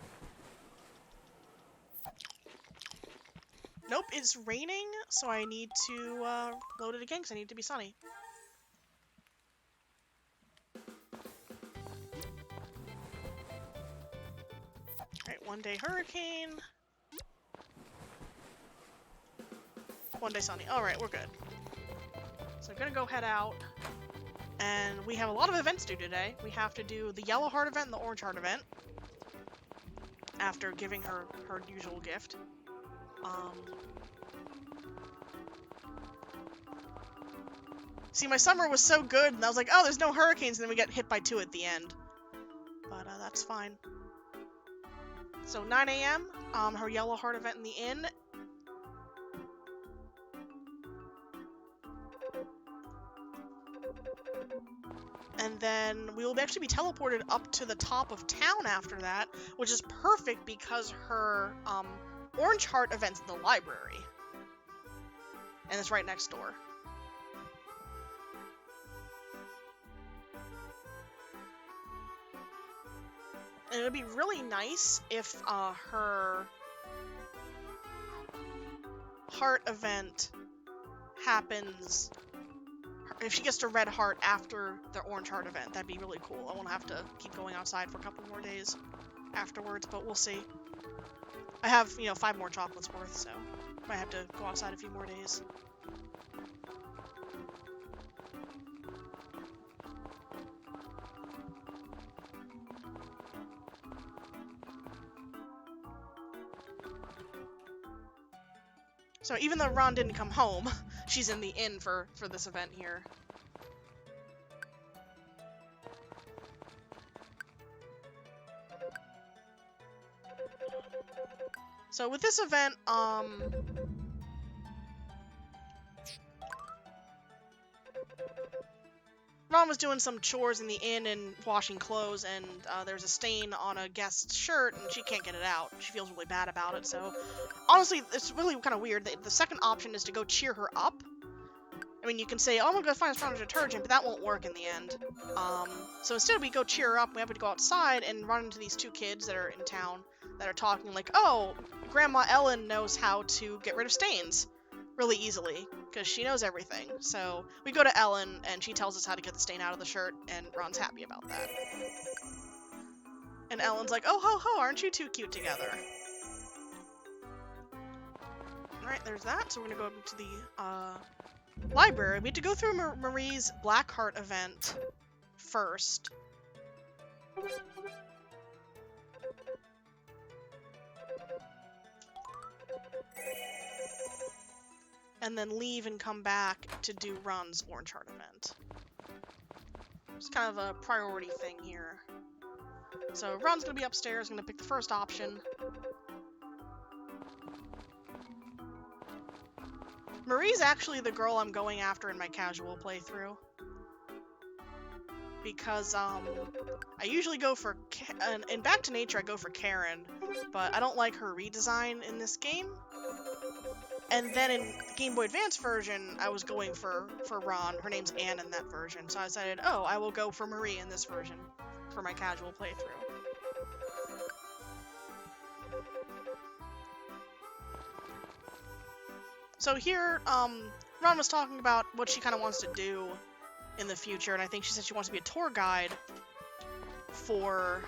Nope, it's raining, so I need to load it again because I need it to be sunny. Alright, 1 day hurricane. 1 day sunny. Alright, we're good. So I'm gonna go head out. And we have a lot of events due today. We have to do the yellow heart event and the orange heart event. After giving her her usual gift. See, my summer was so good, and I was like, oh, there's no hurricanes, and then we get hit by 2 at the end. But, that's fine. So, 9 a.m., her yellow heart event in the inn. And then we will actually be teleported up to the top of town after that, which is perfect because her, orange heart event's in the library. And it's right next door. And it would be really nice if her heart event happens, if she gets to red heart after the orange heart event. That'd be really cool. I won't have to keep going outside for a couple more days afterwards, but we'll see. I have, you know, 5 more chocolates worth, so might have to go outside a few more days. So even though Ron didn't come home, she's in the inn for this event here. So with this event, Ron was doing some chores in the inn and washing clothes, and there's a stain on a guest's shirt, and she can't get it out. She feels really bad about it, so honestly, it's really kind of weird. The second option is to go cheer her up. I mean, you can say, oh, I'm gonna go find a stronger detergent, but that won't work in the end. So instead we go cheer her up, we have to go outside and run into these 2 kids that are in town that are talking like, oh, Grandma Ellen knows how to get rid of stains really easily, because she knows everything. So we go to Ellen, and she tells us how to get the stain out of the shirt, and Ron's happy about that. And Ellen's like, oh, ho, ho, aren't you 2 cute together? Alright, there's that. So we're gonna go to the library. We have to go through Marie's Blackheart event first. And then leave and come back to do Ron's Orange Heart event. It's kind of a priority thing here. So Ron's gonna be upstairs, gonna pick the first option. Marie's actually the girl I'm going after in my casual playthrough. because I usually go for in Back to Nature I go for Karen, but I don't like her redesign in this game. And then in the Game Boy Advance version, I was going for Ron. Her name's Anne in that version, so I decided, oh, I will go for Marie in this version for my casual playthrough. So here, Ron was talking about what she kind of wants to do in the future, and I think she said she wants to be a tour guide for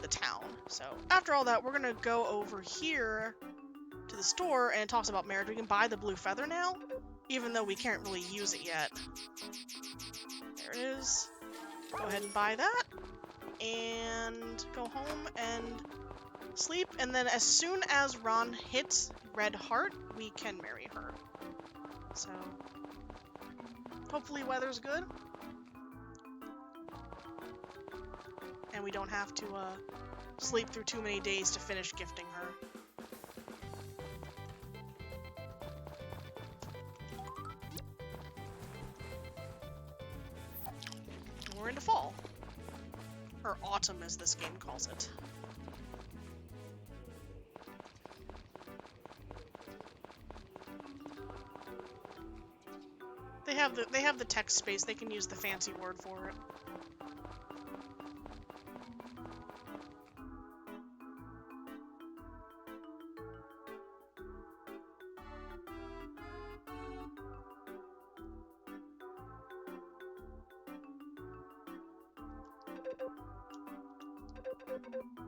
the town. So after all that, we're gonna go over here to the store, and it talks about marriage. We can buy the blue feather now, even though we can't really use it yet. There it is. Go ahead and buy that, and go home and sleep, and then as soon as Ron hits red heart, we can marry her. So hopefully weather's good, and we don't have to sleep through too many days to finish gifting her. And we're into fall, or autumn as this game calls it. They have the text space. They can use the fancy word for it.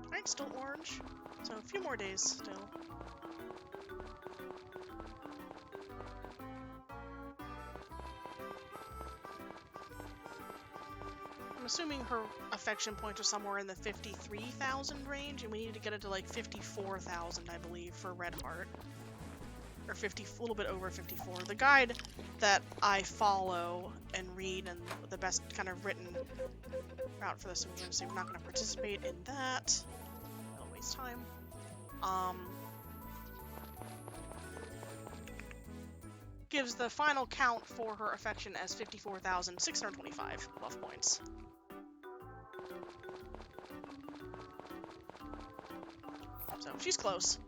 Alright, still orange. So a few more days still. I'm assuming her affection points are somewhere in the 53,000 range, and we need to get it to like 54,000, I believe, for red heart. Or a little bit over 54. The guide that I follow and read, and the best kind of written route for this, we're going to say we're not going to participate in that. Don't waste time. Gives the final count for her affection as 54,625 love points. So she's close.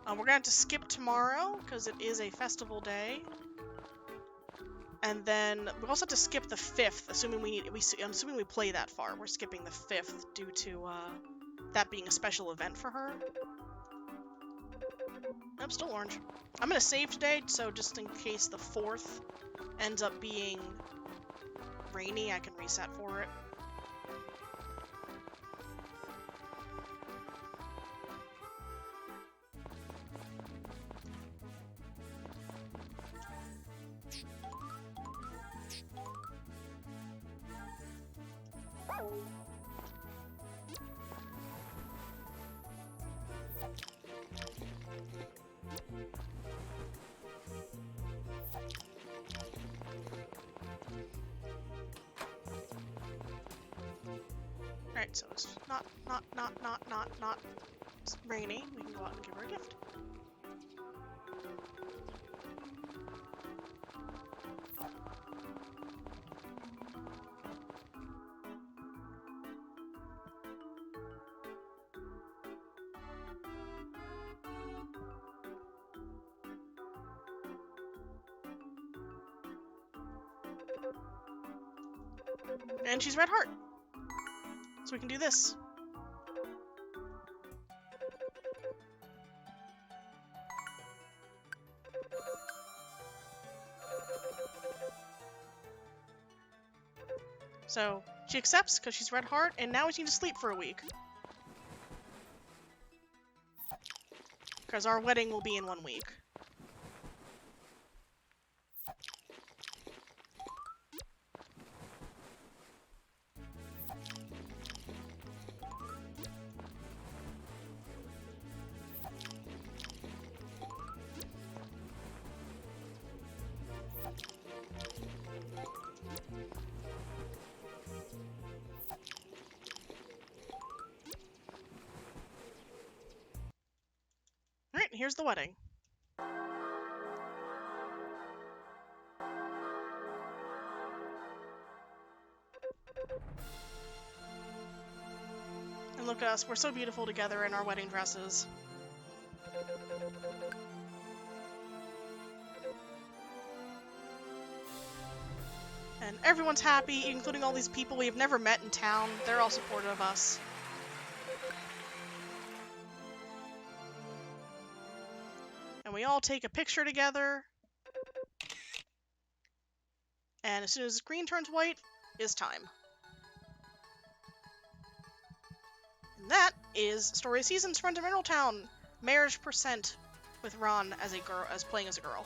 We're gonna have to skip tomorrow because it is a festival day, and then we also have to skip the 5th, assuming I'm assuming we play that far. We're skipping the 5th due to that being a special event for her. Nope, still orange. I'm gonna save today, so just in case the 4th ends up being rainy, I can reset for it. Alright, so it's not rainy. We can go out and give her a gift. And she's red heart. So we can do this. So she accepts because she's red heart, and now we need to sleep for a week. Because our wedding will be in 1 week. Alright, here's the wedding. And look at us, we're so beautiful together in our wedding dresses. And everyone's happy, including all these people we have never met in town. They're all supportive of us. And we all take a picture together. And as soon as green turns white, it's time. And that is Story of Seasons Friends of Mineral Town. Marriage % with Ron as playing as a girl.